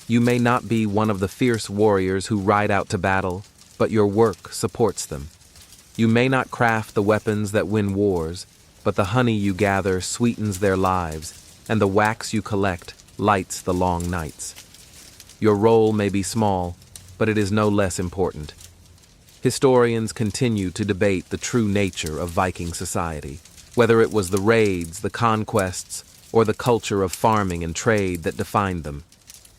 Speaker 1: You may not be one of the fierce warriors who ride out to battle, but your work supports them. You may not craft the weapons that win wars, but the honey you gather sweetens their lives, and the wax you collect lights the long nights. Your role may be small, but it is no less important. Historians continue to debate the true nature of Viking society, whether it was the raids, the conquests, or the culture of farming and trade that defined them.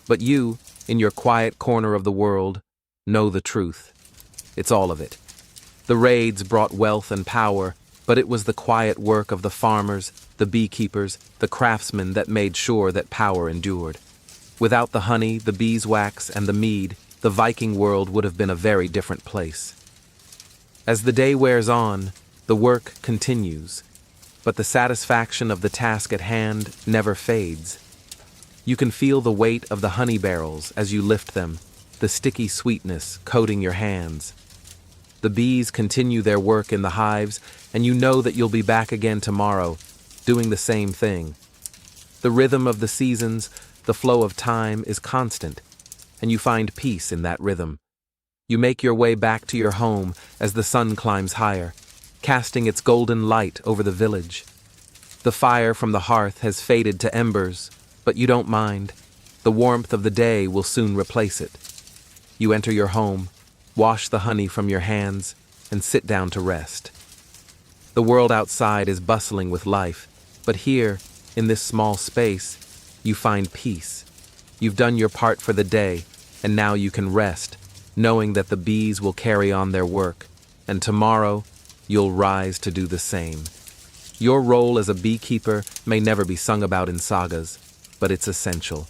Speaker 1: But you, in your quiet corner of the world, know the truth. It's all of it. The raids brought wealth and power, but it was the quiet work of the farmers, the beekeepers, the craftsmen that made sure that power endured. Without the honey, the beeswax, and the mead, the Viking world would have been a very different place. As the day wears on, the work continues, but the satisfaction of the task at hand never fades. You can feel the weight of the honey barrels as you lift them, the sticky sweetness coating your hands. The bees continue their work in the hives, and you know that you'll be back again tomorrow, doing the same thing. The rhythm of the seasons, the flow of time is constant, and you find peace in that rhythm. You make your way back to your home as the sun climbs higher, casting its golden light over the village. The fire from the hearth has faded to embers, but you don't mind. The warmth of the day will soon replace it. You enter your home, wash the honey from your hands, and sit down to rest. The world outside is bustling with life, but here, in this small space, you find peace. You've done your part for the day, and now you can rest, knowing that the bees will carry on their work, and tomorrow, you'll rise to do the same. Your role as a beekeeper may never be sung about in sagas, but it's essential.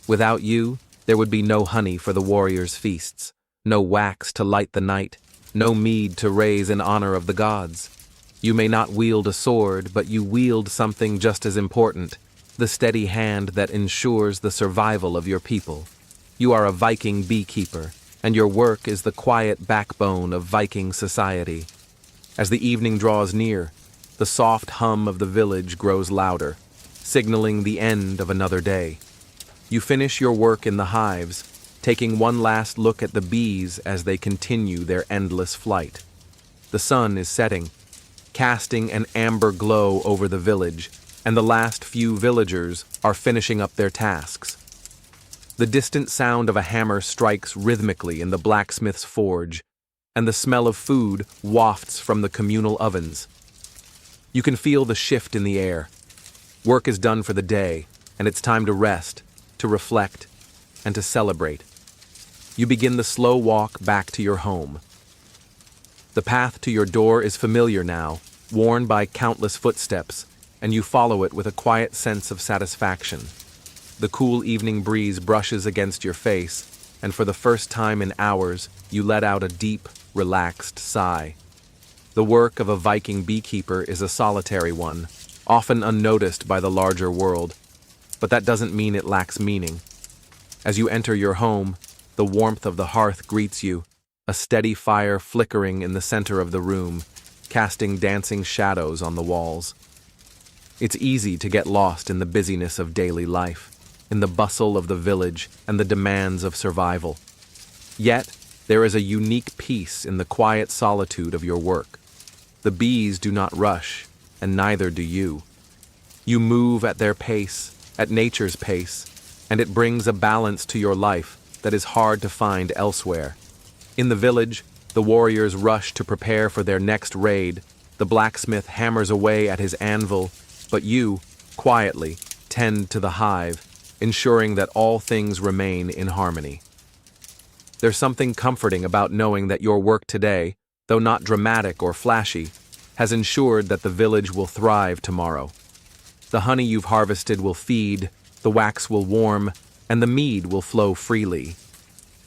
Speaker 1: Without you, there would be no honey for the warriors' feasts, no wax to light the night, no mead to raise in honor of the gods. You may not wield a sword, but you wield something just as important, the steady hand that ensures the survival of your people. You are a Viking beekeeper, and your work is the quiet backbone of Viking society. As the evening draws near, the soft hum of the village grows louder. signaling the end of another day. You finish your work in the hives, taking one last look at the bees as they continue their endless flight. The sun is setting, casting an amber glow over the village, and the last few villagers are finishing up their tasks. The distant sound of a hammer strikes rhythmically in the blacksmith's forge, and the smell of food wafts from the communal ovens. You can feel the shift in the air. Work is done for the day, and it's time to rest, to reflect, and to celebrate. You begin the slow walk back to your home. The path to your door is familiar now, worn by countless footsteps, and you follow it with a quiet sense of satisfaction. The cool evening breeze brushes against your face, and for the first time in hours, you let out a deep, relaxed sigh. The work of a Viking beekeeper is a solitary one, often unnoticed by the larger world, but that doesn't mean it lacks meaning. As you enter your home, the warmth of the hearth greets you, a steady fire flickering in the center of the room, casting dancing shadows on the walls. It's easy to get lost in the busyness of daily life, in the bustle of the village and the demands of survival. Yet, there is a unique peace in the quiet solitude of your work. The bees do not rush, and neither do you. You move at their pace, at nature's pace, and it brings a balance to your life that is hard to find elsewhere. In the village, the warriors rush to prepare for their next raid, the blacksmith hammers away at his anvil, but you, quietly, tend to the hive, ensuring that all things remain in harmony. There's something comforting about knowing that your work today, though not dramatic or flashy, has ensured that the village will thrive tomorrow. The honey you've harvested will feed, the wax will warm, and the mead will flow freely.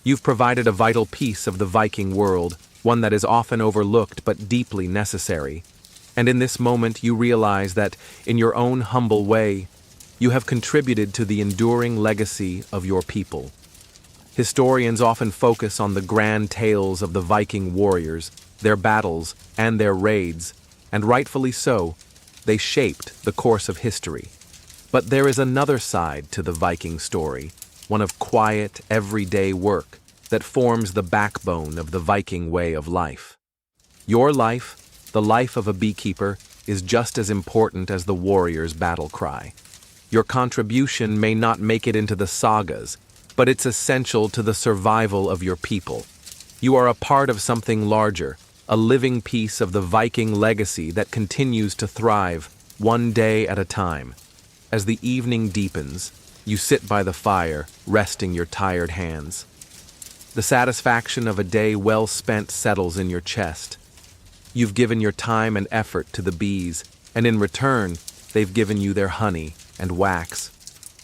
Speaker 1: You've provided a vital piece of the Viking world, one that is often overlooked but deeply necessary. And in this moment you realize that, in your own humble way, you have contributed to the enduring legacy of your people. Historians often focus on the grand tales of the Viking warriors, their battles, and their raids, and rightfully so, they shaped the course of history. But there is another side to the Viking story, one of quiet, everyday work that forms the backbone of the Viking way of life. Your life, the life of a beekeeper, is just as important as the warrior's battle cry. Your contribution may not make it into the sagas, but it's essential to the survival of your people. You are a part of something larger, a living piece of the Viking legacy that continues to thrive, one day at a time. As the evening deepens, you sit by the fire, resting your tired hands. The satisfaction of a day well spent settles in your chest. You've given your time and effort to the bees, and in return, they've given you their honey and wax,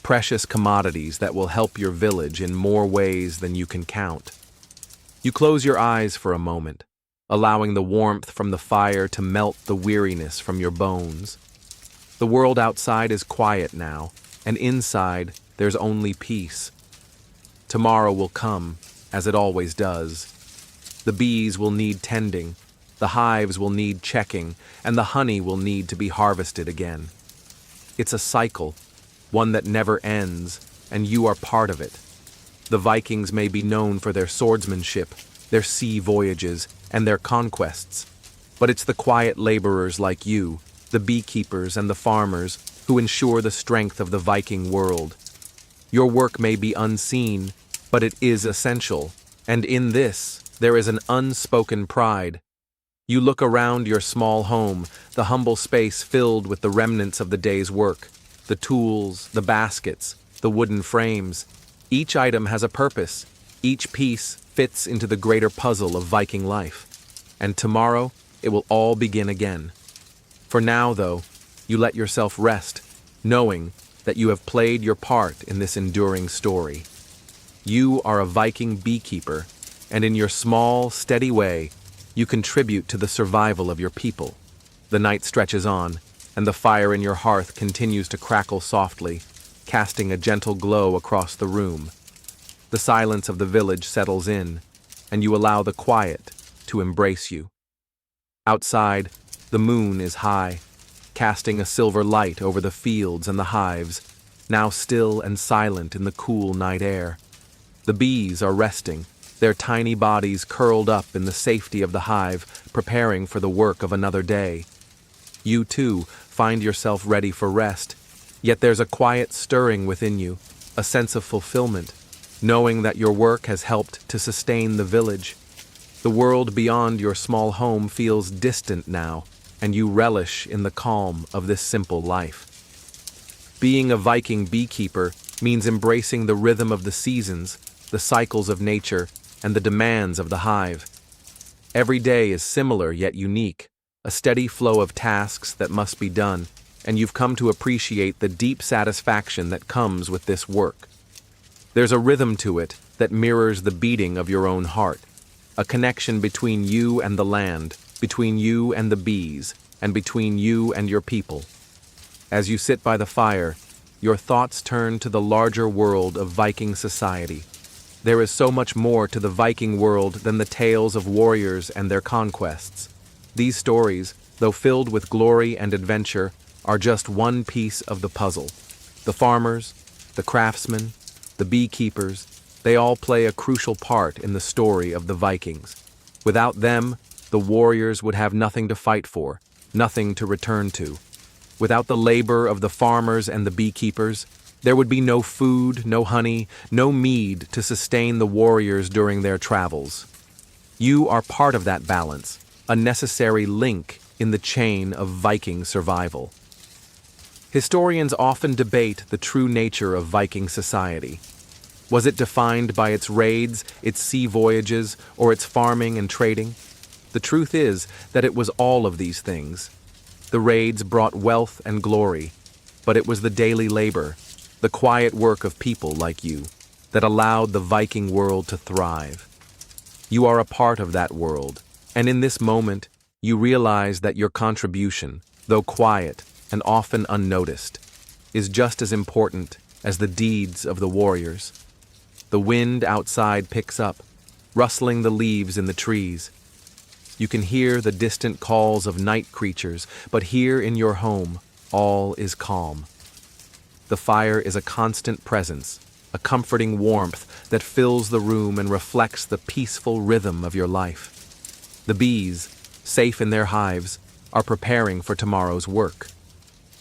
Speaker 1: precious commodities that will help your village in more ways than you can count. You close your eyes for a moment, allowing the warmth from the fire to melt the weariness from your bones. The world outside is quiet now, and inside there's only peace. Tomorrow will come, as it always does. The bees will need tending, the hives will need checking, and the honey will need to be harvested again. It's a cycle, one that never ends, and you are part of it. The Vikings may be known for their swordsmanship, their sea voyages, and their conquests, but it's the quiet laborers like you, the beekeepers and the farmers, who ensure the strength of the Viking world. Your work may be unseen, but it is essential, and in this, there is an unspoken pride. You look around your small home, the humble space filled with the remnants of the day's work, the tools, the baskets, the wooden frames. Each item has a purpose. Each piece fits into the greater puzzle of Viking life. And tomorrow, it will all begin again. For now, though, you let yourself rest, knowing that you have played your part in this enduring story. You are a Viking beekeeper, and in your small, steady way, you contribute to the survival of your people. The night stretches on, and the fire in your hearth continues to crackle softly, casting a gentle glow across the room. The silence of the village settles in, and you allow the quiet to embrace you. Outside, the moon is high, casting a silver light over the fields and the hives, now still and silent in the cool night air. The bees are resting, their tiny bodies curled up in the safety of the hive, preparing for the work of another day. You, too, find yourself ready for rest, yet there's a quiet stirring within you, a sense of fulfillment, knowing that your work has helped to sustain the village. The world beyond your small home feels distant now, and you relish in the calm of this simple life. Being a Viking beekeeper means embracing the rhythm of the seasons, the cycles of nature, and the demands of the hive. Every day is similar yet unique, a steady flow of tasks that must be done, and you've come to appreciate the deep satisfaction that comes with this work. There's a rhythm to it that mirrors the beating of your own heart, a connection between you and the land, between you and the bees, and between you and your people. As you sit by the fire, your thoughts turn to the larger world of Viking society. There is so much more to the Viking world than the tales of warriors and their conquests. These stories, though filled with glory and adventure, are just one piece of the puzzle. The farmers, the craftsmen, the beekeepers, they all play a crucial part in the story of the Vikings. Without them, the warriors would have nothing to fight for, nothing to return to. Without the labor of the farmers and the beekeepers, there would be no food, no honey, no mead to sustain the warriors during their travels. You are part of that balance, a necessary link in the chain of Viking survival. Historians often debate the true nature of Viking society. Was it defined by its raids, its sea voyages, or its farming and trading? The truth is that it was all of these things. The raids brought wealth and glory, but it was the daily labor, the quiet work of people like you, that allowed the Viking world to thrive. You are a part of that world, and in this moment, you realize that your contribution, though quiet and often unnoticed, is just as important as the deeds of the warriors. The wind outside picks up, rustling the leaves in the trees. You can hear the distant calls of night creatures, but here in your home, all is calm. The fire is a constant presence, a comforting warmth that fills the room and reflects the peaceful rhythm of your life. The bees, safe in their hives, are preparing for tomorrow's work.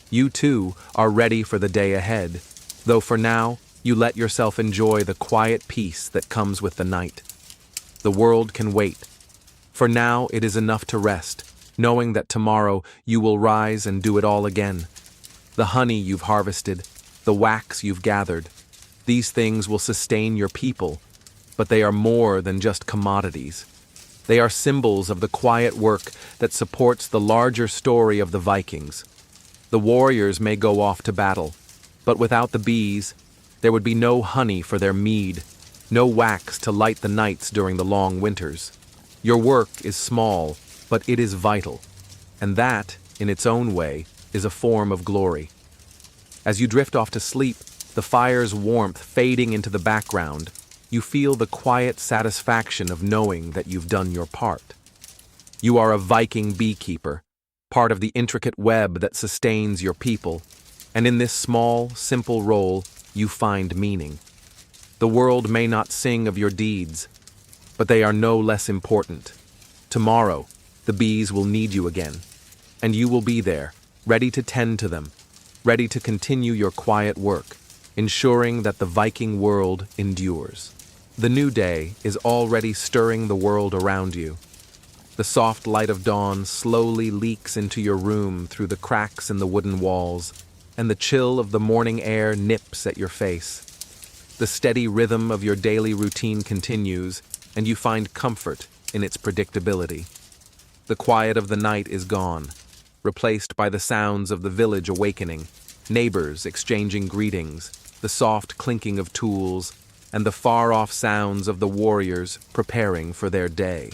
Speaker 1: You too are ready for the day ahead, though for now you let yourself enjoy the quiet peace that comes with the night. The world can wait. For now it is enough to rest, knowing that tomorrow you will rise and do it all again. The honey you've harvested, the wax you've gathered, these things will sustain your people, but they are more than just commodities. They are symbols of the quiet work that supports the larger story of the Vikings. The warriors may go off to battle, but without the bees, there would be no honey for their mead, no wax to light the nights during the long winters. Your work is small, but it is vital, and that, in its own way, is a form of glory. As you drift off to sleep, the fire's warmth fading into the background, you feel the quiet satisfaction of knowing that you've done your part. You are a Viking beekeeper, part of the intricate web that sustains your people, and in this small, simple role, you find meaning. The world may not sing of your deeds, but they are no less important. Tomorrow, the bees will need you again, and you will be there, ready to tend to them, ready to continue your quiet work, ensuring that the Viking world endures. The new day is already stirring the world around you. The soft light of dawn slowly leaks into your room through the cracks in the wooden walls, and the chill of the morning air nips at your face. The steady rhythm of your daily routine continues, and you find comfort in its predictability. The quiet of the night is gone, replaced by the sounds of the village awakening, neighbors exchanging greetings, the soft clinking of tools, and the far-off sounds of the warriors preparing for their day.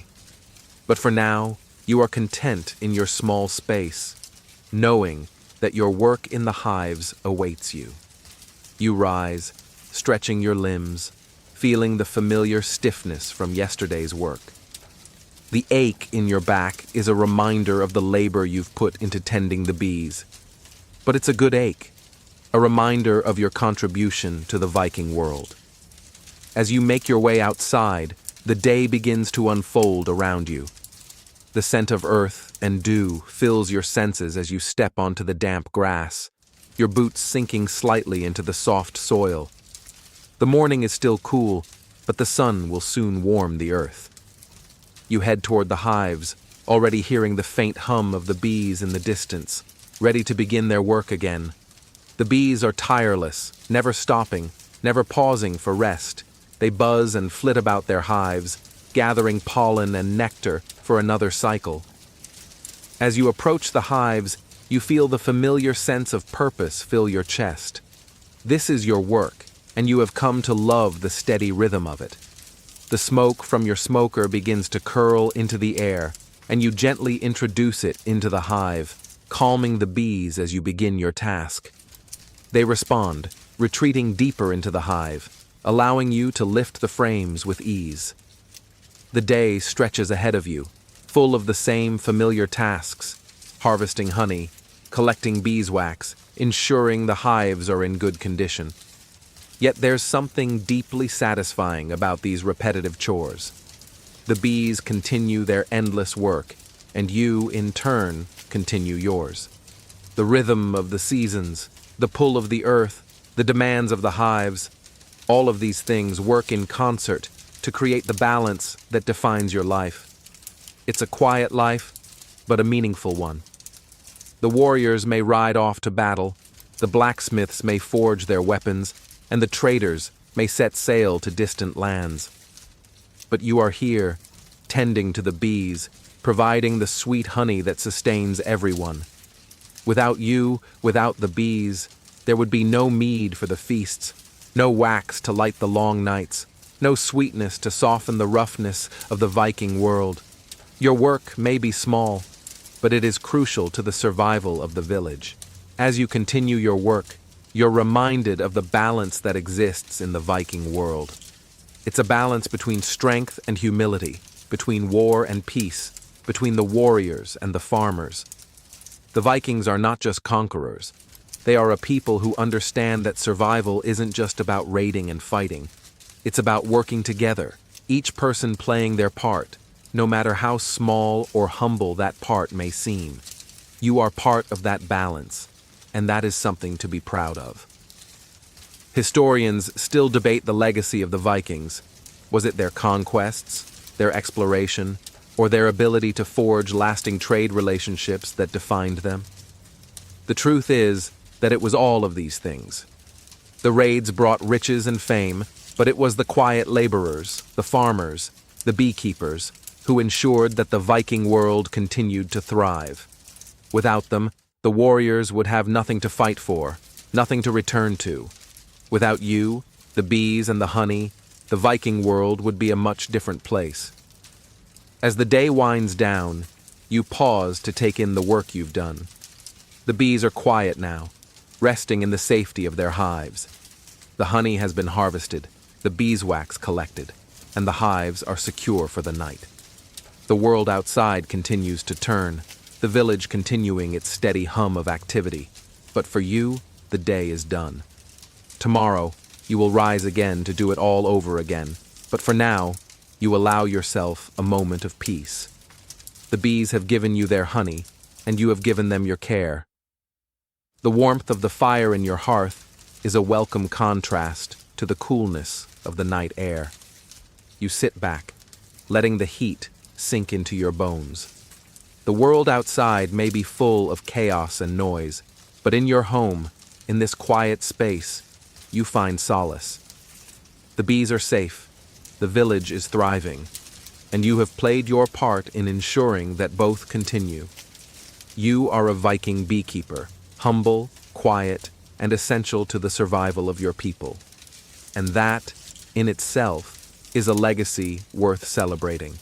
Speaker 1: But for now, you are content in your small space, knowing that your work in the hives awaits you. You rise, stretching your limbs, feeling the familiar stiffness from yesterday's work. The ache in your back is a reminder of the labor you've put into tending the bees. But it's a good ache, a reminder of your contribution to the Viking world. As you make your way outside, the day begins to unfold around you. The scent of earth and dew fills your senses as you step onto the damp grass, your boots sinking slightly into the soft soil. The morning is still cool, but the sun will soon warm the earth. You head toward the hives, already hearing the faint hum of the bees in the distance, ready to begin their work again. The bees are tireless, never stopping, never pausing for rest. They buzz and flit about their hives, gathering pollen and nectar for another cycle. As you approach the hives, you feel the familiar sense of purpose fill your chest. This is your work, and you have come to love the steady rhythm of it. The smoke from your smoker begins to curl into the air, and you gently introduce it into the hive, calming the bees as you begin your task. They respond, retreating deeper into the hive, allowing you to lift the frames with ease. The day stretches ahead of you, full of the same familiar tasks: harvesting honey, collecting beeswax, ensuring the hives are in good condition. Yet there's something deeply satisfying about these repetitive chores. The bees continue their endless work, and you, in turn, continue yours. The rhythm of the seasons, the pull of the earth, the demands of the hives, all of these things work in concert to create the balance that defines your life. It's a quiet life, but a meaningful one. The warriors may ride off to battle, the blacksmiths may forge their weapons, and the traders may set sail to distant lands. But you are here, tending to the bees, providing the sweet honey that sustains everyone. Without you, without the bees, there would be no mead for the feasts, no wax to light the long nights, no sweetness to soften the roughness of the Viking world. Your work may be small, but it is crucial to the survival of the village. As you continue your work, you're reminded of the balance that exists in the Viking world. It's a balance between strength and humility, between war and peace, between the warriors and the farmers. The Vikings are not just conquerors. They are a people who understand that survival isn't just about raiding and fighting. It's about working together, each person playing their part, no matter how small or humble that part may seem. You are part of that balance, and that is something to be proud of. Historians still debate the legacy of the Vikings. Was it their conquests, their exploration, or their ability to forge lasting trade relationships that defined them? The truth is that it was all of these things. The raids brought riches and fame, but it was the quiet laborers, the farmers, the beekeepers, who ensured that the Viking world continued to thrive. Without them, the warriors would have nothing to fight for, nothing to return to. Without you, the bees and the honey, the Viking world would be a much different place. As the day winds down, you pause to take in the work you've done. The bees are quiet now, resting in the safety of their hives. The honey has been harvested, the beeswax collected, and the hives are secure for the night. The world outside continues to turn, the village continuing its steady hum of activity. But for you, the day is done. Tomorrow, you will rise again to do it all over again. But for now, you allow yourself a moment of peace. The bees have given you their honey, and you have given them your care. The warmth of the fire in your hearth is a welcome contrast to the coolness of the night air. You sit back, letting the heat sink into your bones. The world outside may be full of chaos and noise, but in your home, in this quiet space, you find solace. The bees are safe, the village is thriving, and you have played your part in ensuring that both continue. You are a Viking beekeeper, humble, quiet, and essential to the survival of your people. And that, in itself, is a legacy worth celebrating.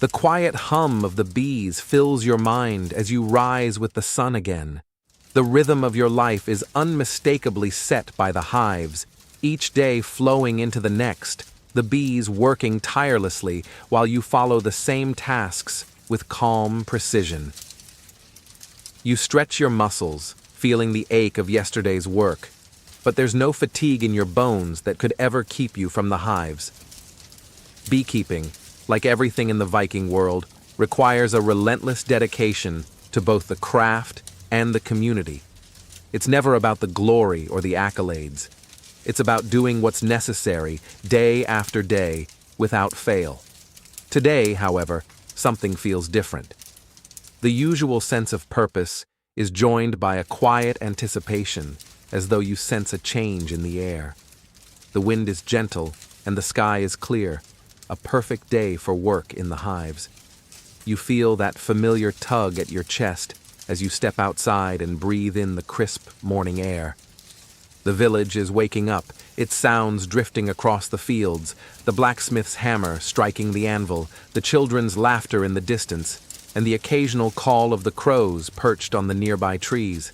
Speaker 1: The quiet hum of the bees fills your mind as you rise with the sun again. The rhythm of your life is unmistakably set by the hives, each day flowing into the next, the bees working tirelessly while you follow the same tasks with calm precision. You stretch your muscles, feeling the ache of yesterday's work, but there's no fatigue in your bones that could ever keep you from the hives. Beekeeping, like everything in the Viking world, requires a relentless dedication to both the craft and the community. It's never about the glory or the accolades. It's about doing what's necessary day after day without fail. Today, however, something feels different. The usual sense of purpose is joined by a quiet anticipation, as though you sense a change in the air. The wind is gentle and the sky is clear, a perfect day for work in the hives. You feel that familiar tug at your chest as you step outside and breathe in the crisp morning air. The village is waking up, its sounds drifting across the fields, the blacksmith's hammer striking the anvil, the children's laughter in the distance, and the occasional call of the crows perched on the nearby trees.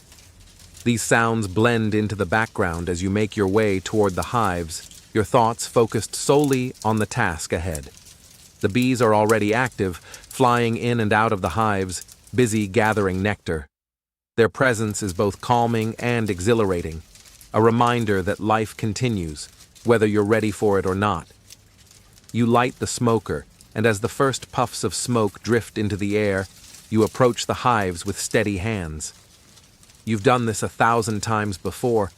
Speaker 1: These sounds blend into the background as you make your way toward the hives, your thoughts focused solely on the task ahead. The bees are already active, flying in and out of the hives, busy gathering nectar. Their presence is both calming and exhilarating, a reminder that life continues, whether you're ready for it or not. You light the smoker, and as the first puffs of smoke drift into the air, you approach the hives with steady hands. You've done this 1,000 times before,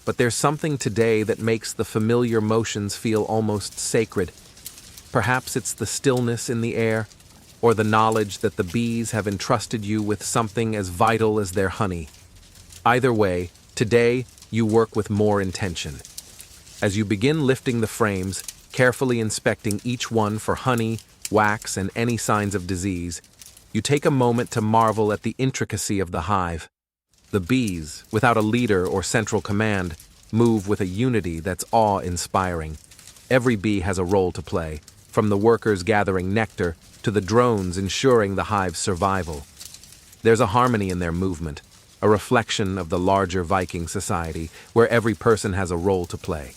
Speaker 1: but there's something today that makes the familiar motions feel almost sacred. Perhaps it's the stillness in the air, or the knowledge that the bees have entrusted you with something as vital as their honey. Either way, today you work with more intention. As you begin lifting the frames, carefully inspecting each one for honey, wax, and any signs of disease, you take a moment to marvel at the intricacy of the hive. The bees, without a leader or central command, move with a unity that's awe-inspiring. Every bee has a role to play, from the workers gathering nectar to the drones ensuring the hive's survival. There's a harmony in their movement, a reflection of the larger Viking society where every person has a role to play.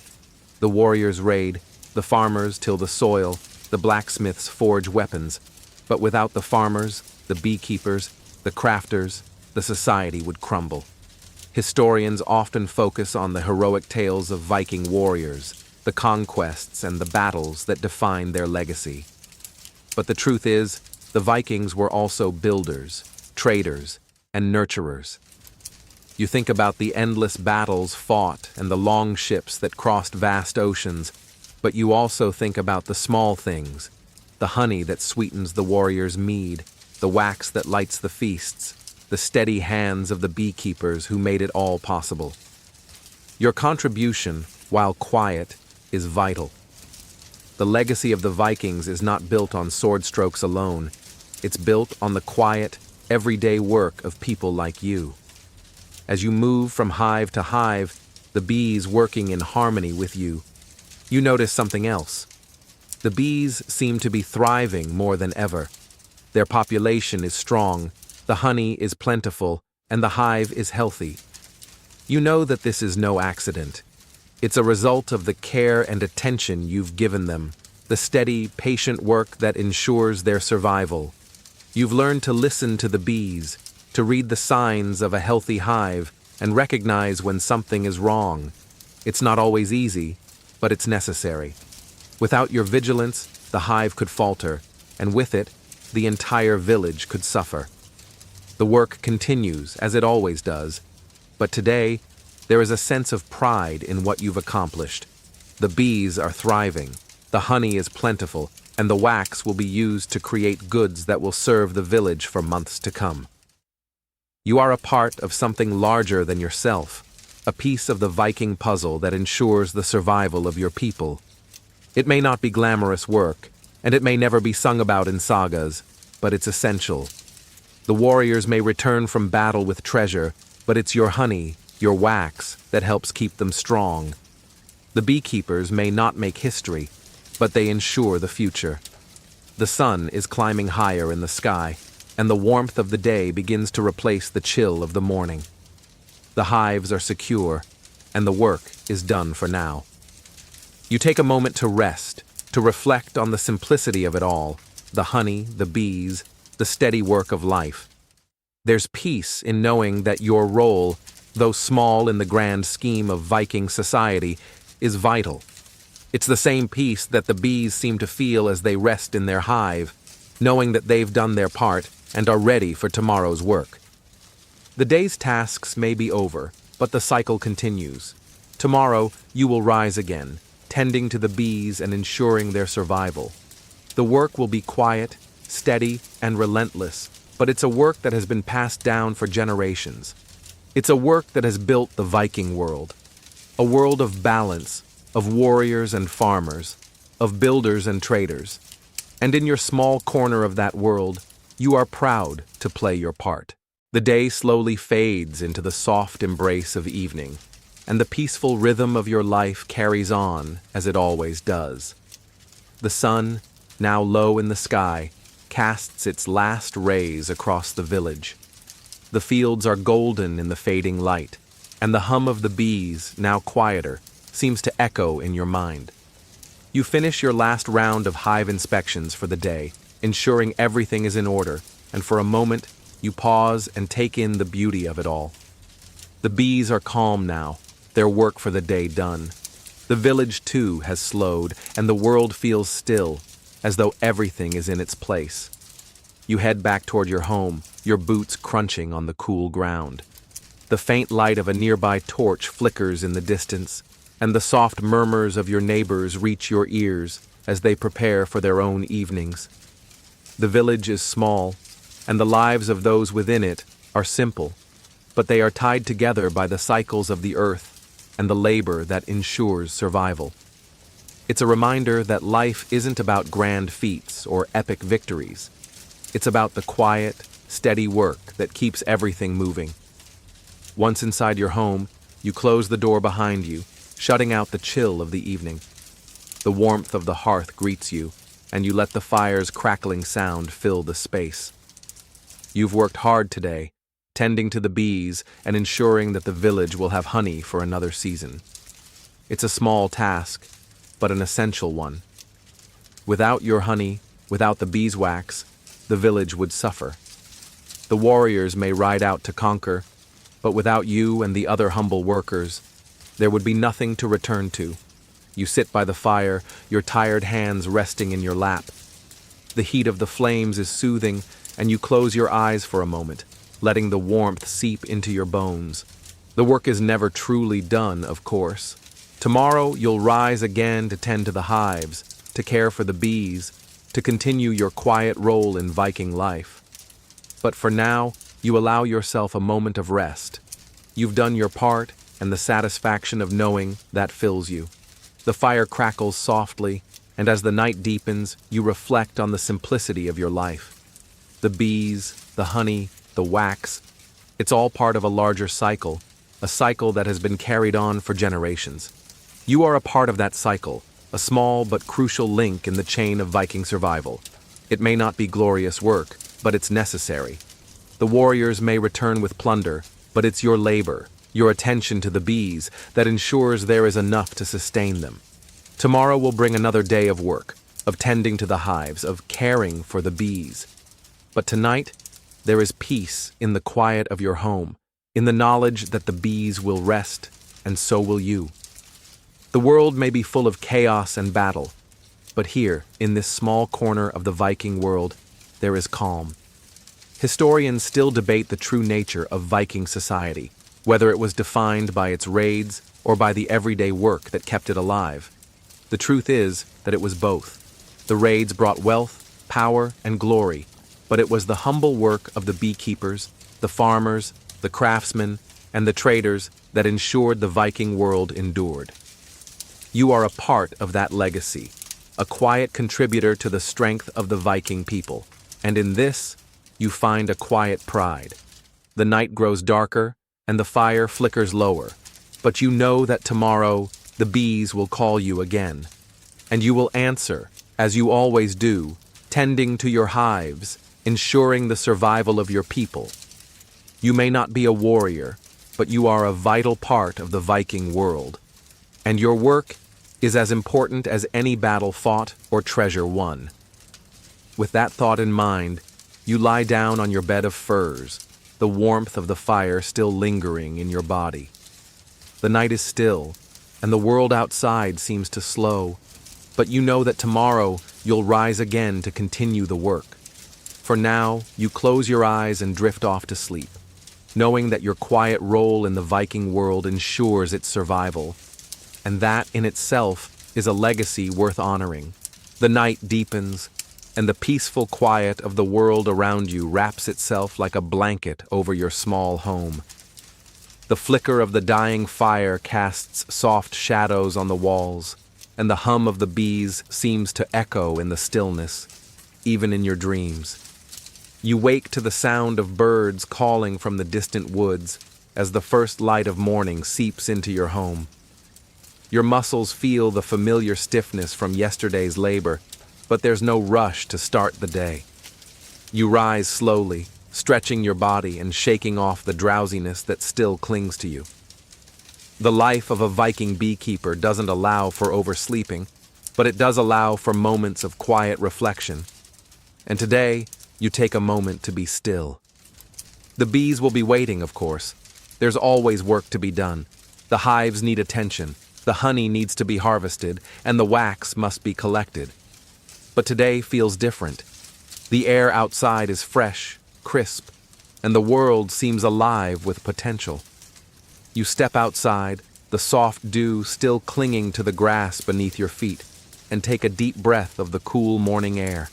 Speaker 1: The warriors raid, the farmers till the soil, the blacksmiths forge weapons, but without the farmers, the beekeepers, the crafters, the society would crumble. Historians often focus on the heroic tales of Viking warriors, the conquests and the battles that define their legacy. But the truth is, the Vikings were also builders, traders, and nurturers. You think about the endless battles fought and the long ships that crossed vast oceans, but you also think about the small things, the honey that sweetens the warrior's mead, the wax that lights the feasts, the steady hands of the beekeepers who made it all possible. Your contribution, while quiet, is vital. The legacy of the Vikings is not built on sword strokes alone. It's built on the quiet, everyday work of people like you. As you move from hive to hive, the bees working in harmony with you, you notice something else. The bees seem to be thriving more than ever. Their population is strong, the honey is plentiful, and the hive is healthy. You know that this is no accident. It's a result of the care and attention you've given them, the steady, patient work that ensures their survival. You've learned to listen to the bees, to read the signs of a healthy hive, and recognize when something is wrong. It's not always easy, but it's necessary. Without your vigilance, the hive could falter, and with it, the entire village could suffer. The work continues, as it always does, but today, there is a sense of pride in what you've accomplished. The bees are thriving, the honey is plentiful, and the wax will be used to create goods that will serve the village for months to come. You are a part of something larger than yourself, a piece of the Viking puzzle that ensures the survival of your people. It may not be glamorous work, and it may never be sung about in sagas, but it's essential. The warriors may return from battle with treasure, but it's your honey, your wax, that helps keep them strong. The beekeepers may not make history, but they ensure the future. The sun is climbing higher in the sky, and the warmth of the day begins to replace the chill of the morning. The hives are secure, and the work is done for now. You take a moment to rest, to reflect on the simplicity of it all, the honey, the bees, the steady work of life. There's peace in knowing that your role, though small in the grand scheme of Viking society, is vital. It's the same peace that the bees seem to feel as they rest in their hive, knowing that they've done their part and are ready for tomorrow's work. The day's tasks may be over, but the cycle continues. Tomorrow, you will rise again, tending to the bees and ensuring their survival. The work will be quiet, steady, and relentless, but it's a work that has been passed down for generations. It's a work that has built the Viking world. A world of balance, of warriors and farmers, of builders and traders. And in your small corner of that world, you are proud to play your part. The day slowly fades into the soft embrace of evening, and the peaceful rhythm of your life carries on as it always does. The sun, now low in the sky, casts its last rays across the village. The fields are golden in the fading light, and the hum of the bees, now quieter, seems to echo in your mind. You finish your last round of hive inspections for the day, ensuring everything is in order, and for a moment, you pause and take in the beauty of it all. The bees are calm now, their work for the day done. The village, too, has slowed, and the world feels still, as though everything is in its place. You head back toward your home, your boots crunching on the cool ground. The faint light of a nearby torch flickers in the distance, and the soft murmurs of your neighbors reach your ears as they prepare for their own evenings. The village is small, and the lives of those within it are simple, but they are tied together by the cycles of the earth and the labor that ensures survival. It's a reminder that life isn't about grand feats or epic victories. It's about the quiet, steady work that keeps everything moving. Once inside your home, you close the door behind you, shutting out the chill of the evening. The warmth of the hearth greets you, and you let the fire's crackling sound fill the space. You've worked hard today, tending to the bees and ensuring that the village will have honey for another season. It's a small task, but an essential one. Without your honey, without the beeswax, the village would suffer. The warriors may ride out to conquer, but without you and the other humble workers, there would be nothing to return to. You sit by the fire, your tired hands resting in your lap. The heat of the flames is soothing, and you close your eyes for a moment, letting the warmth seep into your bones. The work is never truly done, of course. Tomorrow you'll rise again to tend to the hives, to care for the bees, to continue your quiet role in Viking life. But for now, you allow yourself a moment of rest. You've done your part, and the satisfaction of knowing that fills you. The fire crackles softly, and as the night deepens, you reflect on the simplicity of your life. The bees, the honey, the wax, it's all part of a larger cycle, a cycle that has been carried on for generations. You are a part of that cycle, a small but crucial link in the chain of Viking survival. It may not be glorious work, but it's necessary. The warriors may return with plunder, but it's your labor, your attention to the bees, that ensures there is enough to sustain them. Tomorrow will bring another day of work, of tending to the hives, of caring for the bees. But tonight, there is peace in the quiet of your home, in the knowledge that the bees will rest, and so will you. The world may be full of chaos and battle, but here, in this small corner of the Viking world, there is calm. Historians still debate the true nature of Viking society, whether it was defined by its raids or by the everyday work that kept it alive. The truth is that it was both. The raids brought wealth, power, and glory, but it was the humble work of the beekeepers, the farmers, the craftsmen, and the traders that ensured the Viking world endured. You are a part of that legacy, a quiet contributor to the strength of the Viking people, and in this, you find a quiet pride. The night grows darker, and the fire flickers lower, but you know that tomorrow the bees will call you again, and you will answer, as you always do, tending to your hives, ensuring the survival of your people. You may not be a warrior, but you are a vital part of the Viking world, and your work is as important as any battle fought or treasure won. With that thought in mind, you lie down on your bed of furs, the warmth of the fire still lingering in your body. The night is still, and the world outside seems to slow, but you know that tomorrow you'll rise again to continue the work. For now, you close your eyes and drift off to sleep, knowing that your quiet role in the Viking world ensures its survival, and that in itself is a legacy worth honoring. The night deepens, and the peaceful quiet of the world around you wraps itself like a blanket over your small home. The flicker of the dying fire casts soft shadows on the walls, and the hum of the bees seems to echo in the stillness, even in your dreams. You wake to the sound of birds calling from the distant woods as the first light of morning seeps into your home. Your muscles feel the familiar stiffness from yesterday's labor, but there's no rush to start the day. You rise slowly, stretching your body and shaking off the drowsiness that still clings to you. The life of a Viking beekeeper doesn't allow for oversleeping, but it does allow for moments of quiet reflection. And today, you take a moment to be still. The bees will be waiting, of course. There's always work to be done. The hives need attention, the honey needs to be harvested, and the wax must be collected. But today feels different. The air outside is fresh, crisp, and the world seems alive with potential. You step outside, the soft dew still clinging to the grass beneath your feet, and take a deep breath of the cool morning air.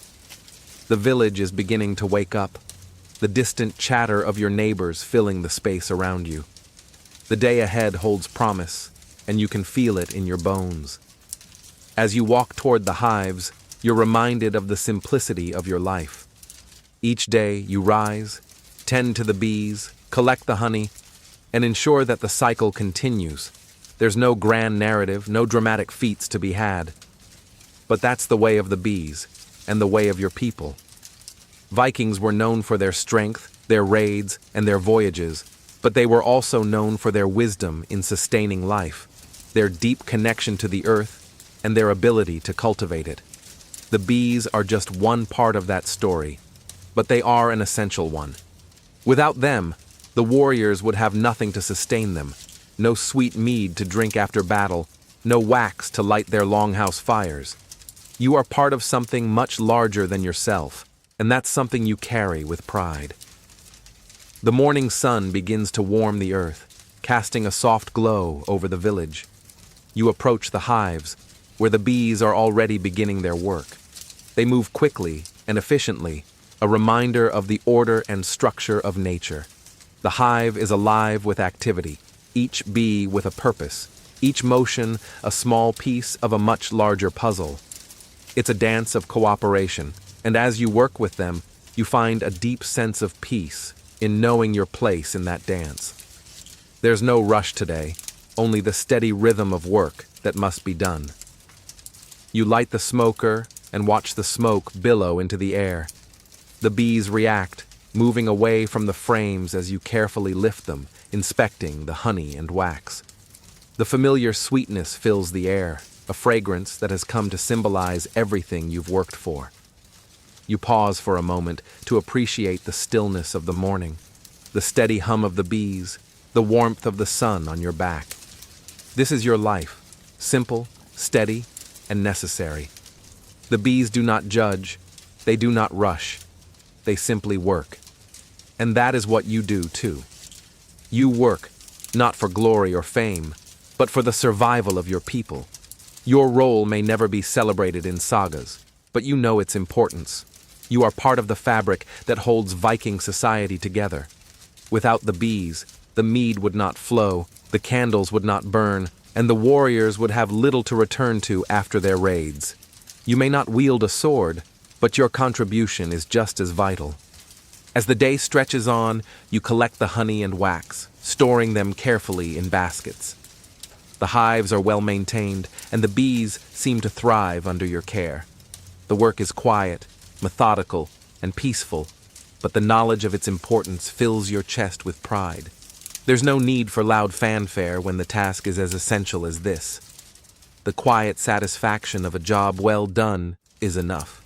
Speaker 1: The village is beginning to wake up, the distant chatter of your neighbors filling the space around you. The day ahead holds promise, and you can feel it in your bones. As you walk toward the hives, you're reminded of the simplicity of your life. Each day you rise, tend to the bees, collect the honey, and ensure that the cycle continues. There's no grand narrative, no dramatic feats to be had. But that's the way of the bees, and the way of your people. Vikings were known for their strength, their raids, and their voyages, but they were also known for their wisdom in sustaining life, their deep connection to the earth, and their ability to cultivate it. The bees are just one part of that story, but they are an essential one. Without them, the warriors would have nothing to sustain them, no sweet mead to drink after battle, no wax to light their longhouse fires. You are part of something much larger than yourself, and that's something you carry with pride. The morning sun begins to warm the earth, casting a soft glow over the village. You approach the hives, where the bees are already beginning their work. They move quickly and efficiently, a reminder of the order and structure of nature. The hive is alive with activity, each bee with a purpose, each motion a small piece of a much larger puzzle. It's a dance of cooperation, and as you work with them, you find a deep sense of peace in knowing your place in that dance. There's no rush today, only the steady rhythm of work that must be done. You light the smoker and watch the smoke billow into the air. The bees react, moving away from the frames as you carefully lift them, inspecting the honey and wax. The familiar sweetness fills the air, a fragrance that has come to symbolize everything you've worked for. You pause for a moment to appreciate the stillness of the morning, the steady hum of the bees, the warmth of the sun on your back. This is your life, simple, steady, and necessary. The bees do not judge, they do not rush, they simply work. And that is what you do too. You work, not for glory or fame, but for the survival of your people. Your role may never be celebrated in sagas, but you know its importance. You are part of the fabric that holds Viking society together. Without the bees, the mead would not flow, the candles would not burn, and the warriors would have little to return to after their raids. You may not wield a sword, but your contribution is just as vital. As the day stretches on, you collect the honey and wax, storing them carefully in baskets. The hives are well maintained, and the bees seem to thrive under your care. The work is quiet, methodical, and peaceful, but the knowledge of its importance fills your chest with pride. There's no need for loud fanfare when the task is as essential as this. the quiet satisfaction of a job well done is enough.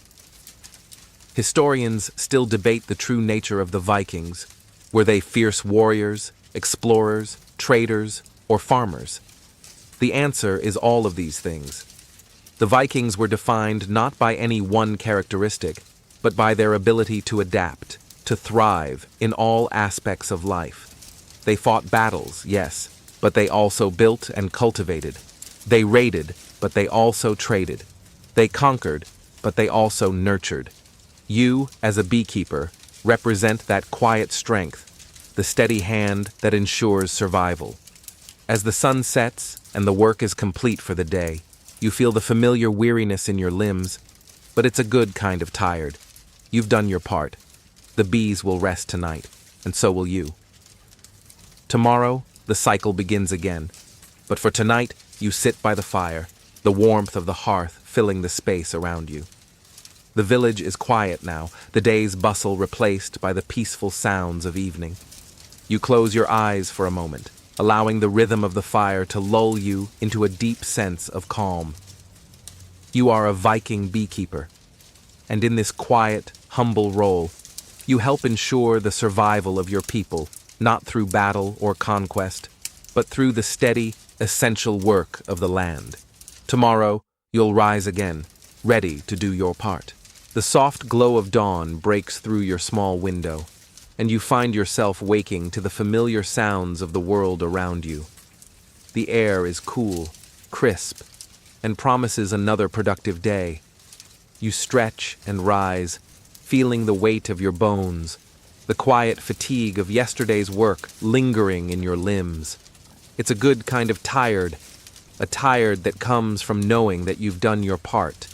Speaker 1: Historians still debate the true nature of the Vikings. Were they fierce warriors, explorers, traders, or farmers? The answer is all of these things. The Vikings were defined not by any one characteristic, but by their ability to adapt, to thrive in all aspects of life. They fought battles, yes, but they also built and cultivated. They raided, but they also traded. They conquered, but they also nurtured. You, as a beekeeper, represent that quiet strength, the steady hand that ensures survival. As the sun sets and the work is complete for the day, you feel the familiar weariness in your limbs, but it's a good kind of tired. You've done your part. The bees will rest tonight, and so will you. Tomorrow, the cycle begins again, but for tonight, you sit by the fire, the warmth of the hearth filling the space around you. The village is quiet now, the day's bustle replaced by the peaceful sounds of evening. You close your eyes for a moment, allowing the rhythm of the fire to lull you into a deep sense of calm. You are a Viking beekeeper, and in this quiet, humble role, you help ensure the survival of your people, not through battle or conquest, but through the steady, essential work of the land. Tomorrow, you'll rise again, ready to do your part. The soft glow of dawn breaks through your small window, and you find yourself waking to the familiar sounds of the world around you. The air is cool, crisp, and promises another productive day. You stretch and rise, feeling the weight of your bones, the quiet fatigue of yesterday's work lingering in your limbs. It's a good kind of tired, a tired that comes from knowing that you've done your part.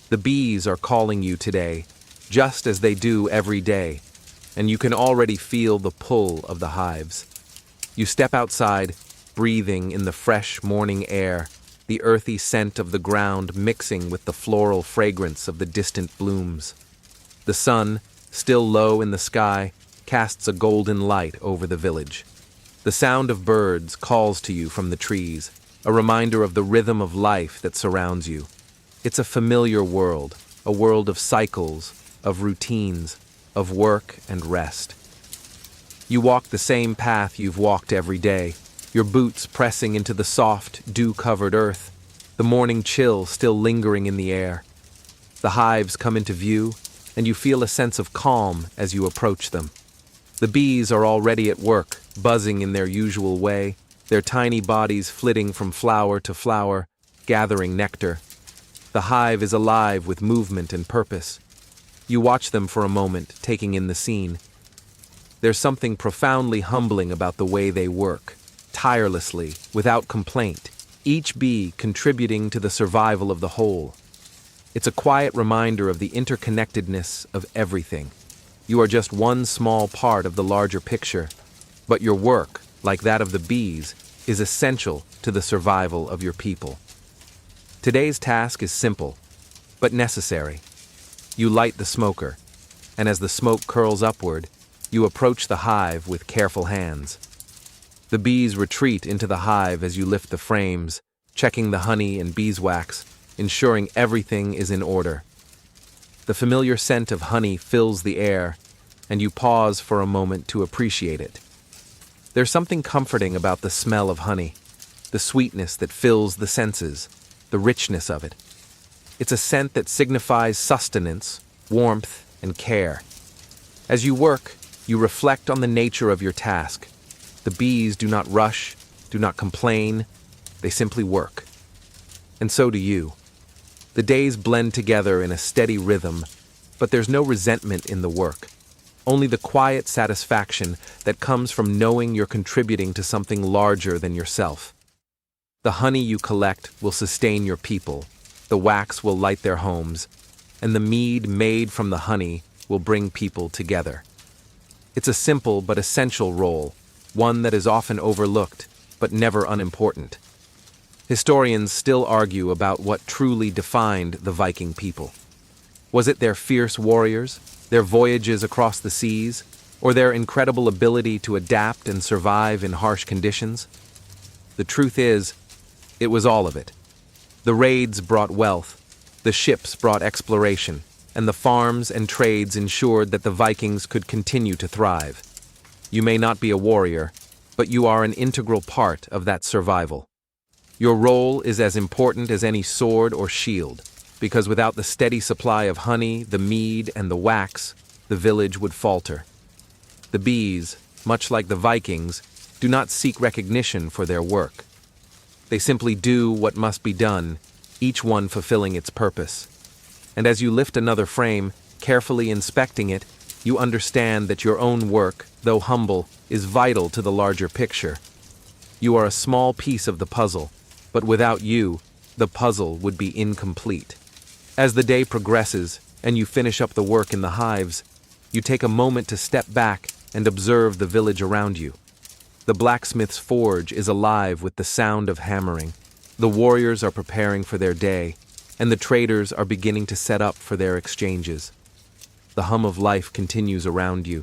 Speaker 1: The bees are calling you today, just as they do every day, and you can already feel the pull of the hives. You step outside, breathing in the fresh morning air, the earthy scent of the ground mixing with the floral fragrance of the distant blooms. The sun, still low in the sky, casts a golden light over the village. The sound of birds calls to you from the trees, a reminder of the rhythm of life that surrounds you. It's a familiar world, a world of cycles, of routines, of work and rest. You walk the same path you've walked every day, your boots pressing into the soft, dew-covered earth, the morning chill still lingering in the air. The hives come into view, and you feel a sense of calm as you approach them. The bees are already at work, buzzing in their usual way, their tiny bodies flitting from flower to flower, gathering nectar. The hive is alive with movement and purpose. You watch them for a moment, taking in the scene. There's something profoundly humbling about the way they work, tirelessly, without complaint, each bee contributing to the survival of the whole. It's a quiet reminder of the interconnectedness of everything. You are just one small part of the larger picture, but your work, like that of the bees, is essential to the survival of your people. Today's task is simple, but necessary. You light the smoker, and as the smoke curls upward, you approach the hive with careful hands. The bees retreat into the hive as you lift the frames, checking the honey and beeswax, ensuring everything is in order. The familiar scent of honey fills the air, and you pause for a moment to appreciate it. There's something comforting about the smell of honey, the sweetness that fills the senses, the richness of it. It's a scent that signifies sustenance, warmth, and care. As you work, you reflect on the nature of your task. The bees do not rush, do not complain, they simply work. And so do you. The days blend together in a steady rhythm, but there's no resentment in the work. Only the quiet satisfaction that comes from knowing you're contributing to something larger than yourself. The honey you collect will sustain your people, the wax will light their homes, and the mead made from the honey will bring people together. It's a simple but essential role, one that is often overlooked, but never unimportant. Historians still argue about what truly defined the Viking people. Was it their fierce warriors, their voyages across the seas, or their incredible ability to adapt and survive in harsh conditions? The truth is, it was all of it. The raids brought wealth, the ships brought exploration, and the farms and trades ensured that the Vikings could continue to thrive. You may not be a warrior, but you are an integral part of that survival. Your role is as important as any sword or shield, because without the steady supply of honey, the mead, and the wax, the village would falter. The bees, much like the Vikings, do not seek recognition for their work. They simply do what must be done, each one fulfilling its purpose. And as you lift another frame, carefully inspecting it, you understand that your own work, though humble, is vital to the larger picture. You are a small piece of the puzzle, but without you, the puzzle would be incomplete. As the day progresses and you finish up the work in the hives, you take a moment to step back and observe the village around you. The blacksmith's forge is alive with the sound of hammering. The warriors are preparing for their day, and the traders are beginning to set up for their exchanges. The hum of life continues around you,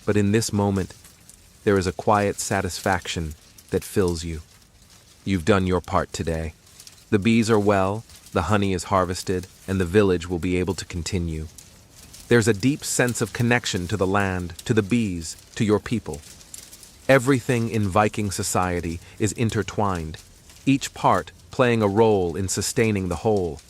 Speaker 1: but in this moment, there is a quiet satisfaction that fills you. You've done your part today. The bees are well, the honey is harvested, and the village will be able to continue. There's a deep sense of connection to the land, to the bees, to your people. Everything in Viking society is intertwined, each part playing a role in sustaining the whole.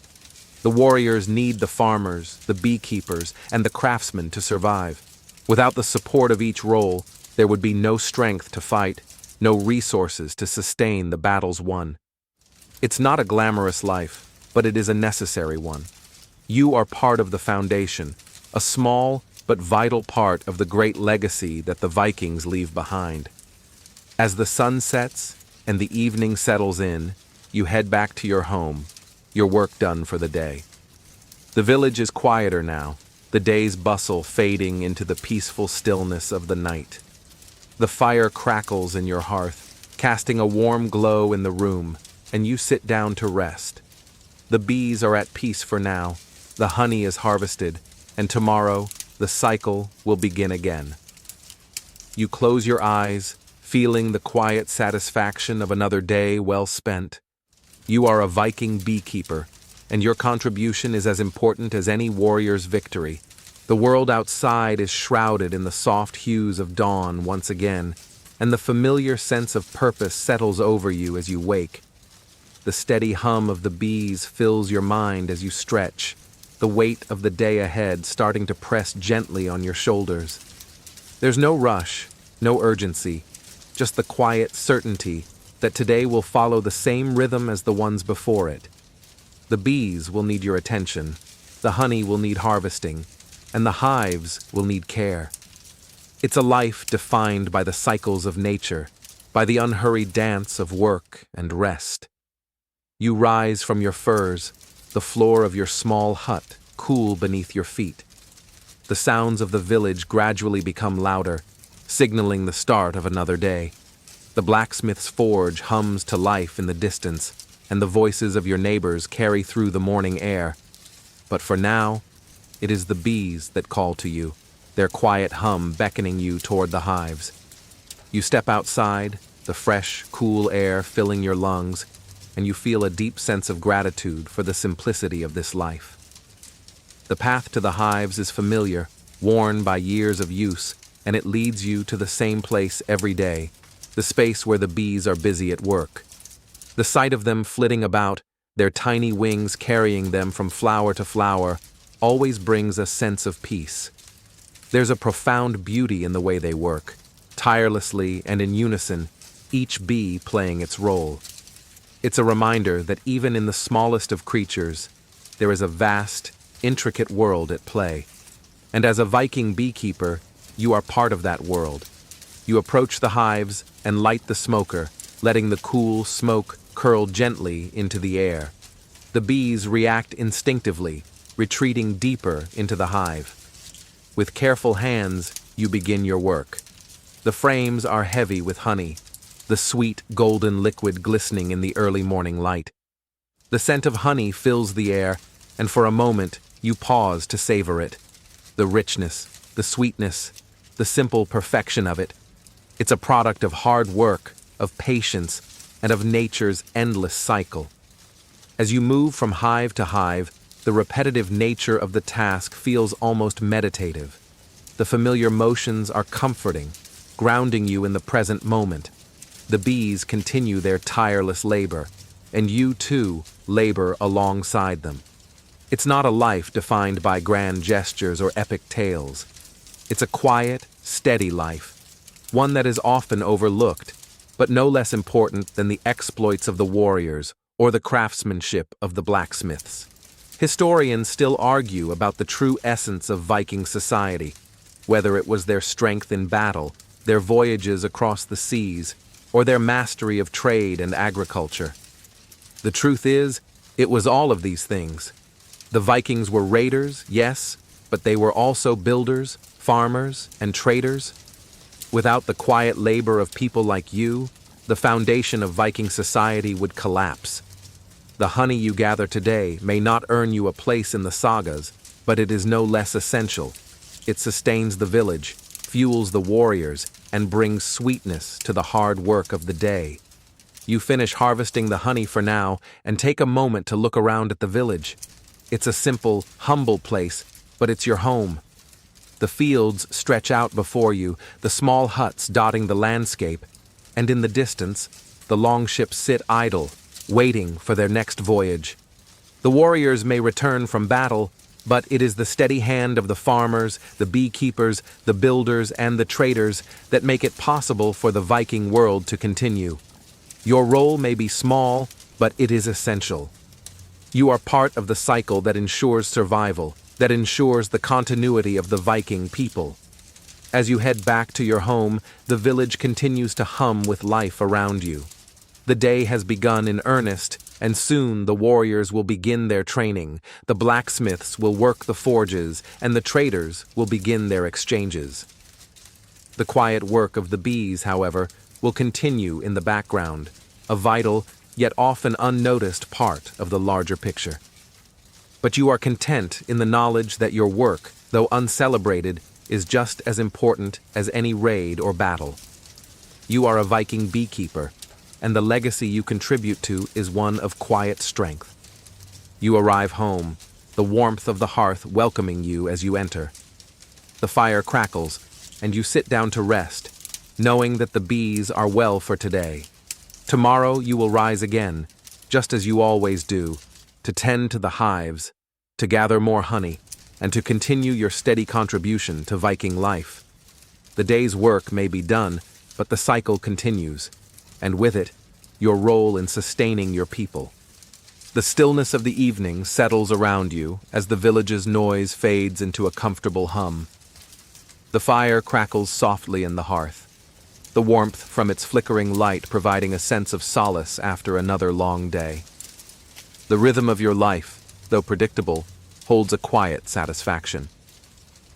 Speaker 1: The warriors need the farmers, the beekeepers, and the craftsmen to survive. Without the support of each role, there would be no strength to fight, no resources to sustain the battles won. It's not a glamorous life, but it is a necessary one. You are part of the foundation, a small but vital part of the great legacy that the Vikings leave behind. As the sun sets and the evening settles in, you head back to your home, your work done for the day. The village is quieter now, the day's bustle fading into the peaceful stillness of the night. The fire crackles in your hearth, casting a warm glow in the room, and you sit down to rest. The bees are at peace for now, the honey is harvested, and tomorrow the cycle will begin again. You close your eyes, feeling the quiet satisfaction of another day well spent. You are a Viking beekeeper, and your contribution is as important as any warrior's victory. The world outside is shrouded in the soft hues of dawn once again, and the familiar sense of purpose settles over you as you wake. The steady hum of the bees fills your mind as you stretch, the weight of the day ahead starting to press gently on your shoulders. There's no rush, no urgency, just the quiet certainty that today will follow the same rhythm as the ones before it. The bees will need your attention, the honey will need harvesting, and the hives will need care. It's a life defined by the cycles of nature, by the unhurried dance of work and rest. You rise from your furs, the floor of your small hut cool beneath your feet. The sounds of the village gradually become louder, signaling the start of another day. The blacksmith's forge hums to life in the distance, and the voices of your neighbors carry through the morning air. But for now, it is the bees that call to you, their quiet hum beckoning you toward the hives. You step outside, the fresh, cool air filling your lungs, and you feel a deep sense of gratitude for the simplicity of this life. The path to the hives is familiar, worn by years of use, and it leads you to the same place every day, the space where the bees are busy at work. The sight of them flitting about, their tiny wings carrying them from flower to flower, always brings a sense of peace. There's a profound beauty in the way they work, tirelessly and in unison, each bee playing its role. It's a reminder that even in the smallest of creatures, there is a vast, intricate world at play. And as a Viking beekeeper, you are part of that world. You approach the hives and light the smoker, letting the cool smoke curl gently into the air. The bees react instinctively, retreating deeper into the hive. With careful hands, you begin your work. The frames are heavy with honey, the sweet golden liquid glistening in the early morning light. The scent of honey fills the air, and for a moment you pause to savor it. The richness, the sweetness, the simple perfection of it. It's a product of hard work, of patience, and of nature's endless cycle. As you move from hive to hive, the repetitive nature of the task feels almost meditative. The familiar motions are comforting, grounding you in the present moment. The bees continue their tireless labor, and you too labor alongside them. It's not a life defined by grand gestures or epic tales. It's a quiet, steady life, one that is often overlooked, but no less important than the exploits of the warriors or the craftsmanship of the blacksmiths. Historians still argue about the true essence of Viking society, whether it was their strength in battle, their voyages across the seas, or their mastery of trade and agriculture. The truth is, it was all of these things. The Vikings were raiders, yes, but they were also builders, farmers, and traders. Without the quiet labor of people like you, the foundation of Viking society would collapse. The honey you gather today may not earn you a place in the sagas, but it is no less essential. It sustains the village, fuels the warriors, and brings sweetness to the hard work of the day. You finish harvesting the honey for now and take a moment to look around at the village. It's a simple, humble place, but it's your home. The fields stretch out before you, the small huts dotting the landscape, and in the distance, the longships sit idle, waiting for their next voyage. The warriors may return from battle, but it is the steady hand of the farmers, the beekeepers, the builders, and the traders that make it possible for the Viking world to continue. Your role may be small, but it is essential. You are part of the cycle that ensures survival, that ensures the continuity of the Viking people. As you head back to your home, the village continues to hum with life around you. The day has begun in earnest, and soon the warriors will begin their training, the blacksmiths will work the forges, and the traders will begin their exchanges. The quiet work of the bees, however, will continue in the background, a vital, yet often unnoticed part of the larger picture. But you are content in the knowledge that your work, though uncelebrated, is just as important as any raid or battle. You are a Viking beekeeper, and the legacy you contribute to is one of quiet strength. You arrive home, the warmth of the hearth welcoming you as you enter. The fire crackles, and you sit down to rest, knowing that the bees are well for today. Tomorrow you will rise again, just as you always do, to tend to the hives, to gather more honey, and to continue your steady contribution to Viking life. The day's work may be done, but the cycle continues, and with it, your role in sustaining your people. The stillness of the evening settles around you as the village's noise fades into a comfortable hum. The fire crackles softly in the hearth, the warmth from its flickering light providing a sense of solace after another long day. The rhythm of your life, though predictable, holds a quiet satisfaction.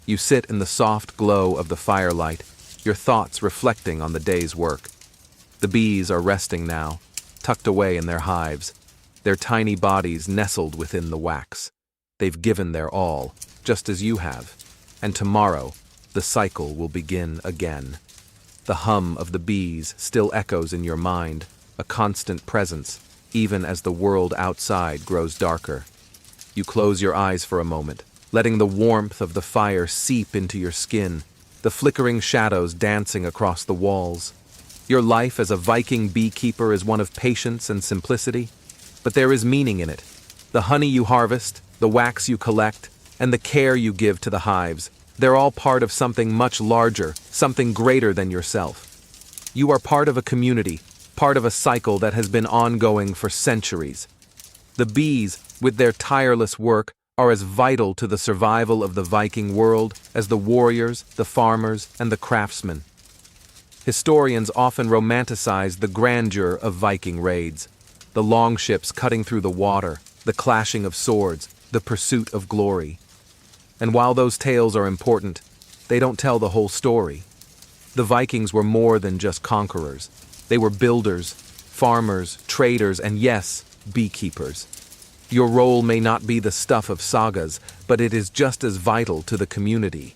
Speaker 1: You sit in the soft glow of the firelight, your thoughts reflecting on the day's work. The bees are resting now, tucked away in their hives, their tiny bodies nestled within the wax. They've given their all, just as you have, and tomorrow the cycle will begin again. The hum of the bees still echoes in your mind, a constant presence, even as the world outside grows darker. You close your eyes for a moment, letting the warmth of the fire seep into your skin, the flickering shadows dancing across the walls. Your life as a Viking beekeeper is one of patience and simplicity, but there is meaning in it. The honey you harvest, the wax you collect, and the care you give to the hives, they're all part of something much larger, something greater than yourself. You are part of a community, part of a cycle that has been ongoing for centuries. The bees, with their tireless work, are as vital to the survival of the Viking world as the warriors, the farmers, and the craftsmen. Historians often romanticize the grandeur of Viking raids, the longships cutting through the water, the clashing of swords, the pursuit of glory. And while those tales are important, they don't tell the whole story. The Vikings were more than just conquerors. They were builders, farmers, traders, and yes, beekeepers. Your role may not be the stuff of sagas, but it is just as vital to the community.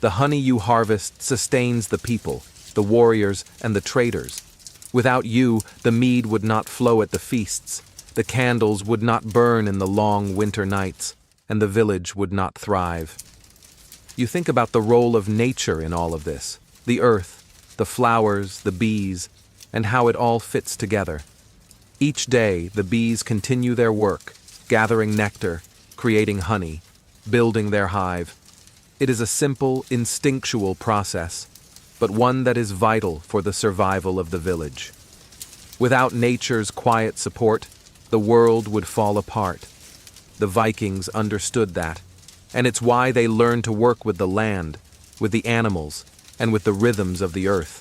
Speaker 1: The honey you harvest sustains the people, the warriors, and the traders. Without you, the mead would not flow at the feasts, The candles would not burn in the long winter nights, and the village would not thrive. You think about the role of nature in all of this, the earth, the flowers, the bees, and how it all fits together. Each day, the bees continue their work, gathering nectar, creating honey, building their hive. It is a simple, instinctual process, but one that is vital for the survival of the village. Without nature's quiet support, the world would fall apart. The Vikings understood that, and it's why they learned to work with the land, with the animals, and with the rhythms of the earth.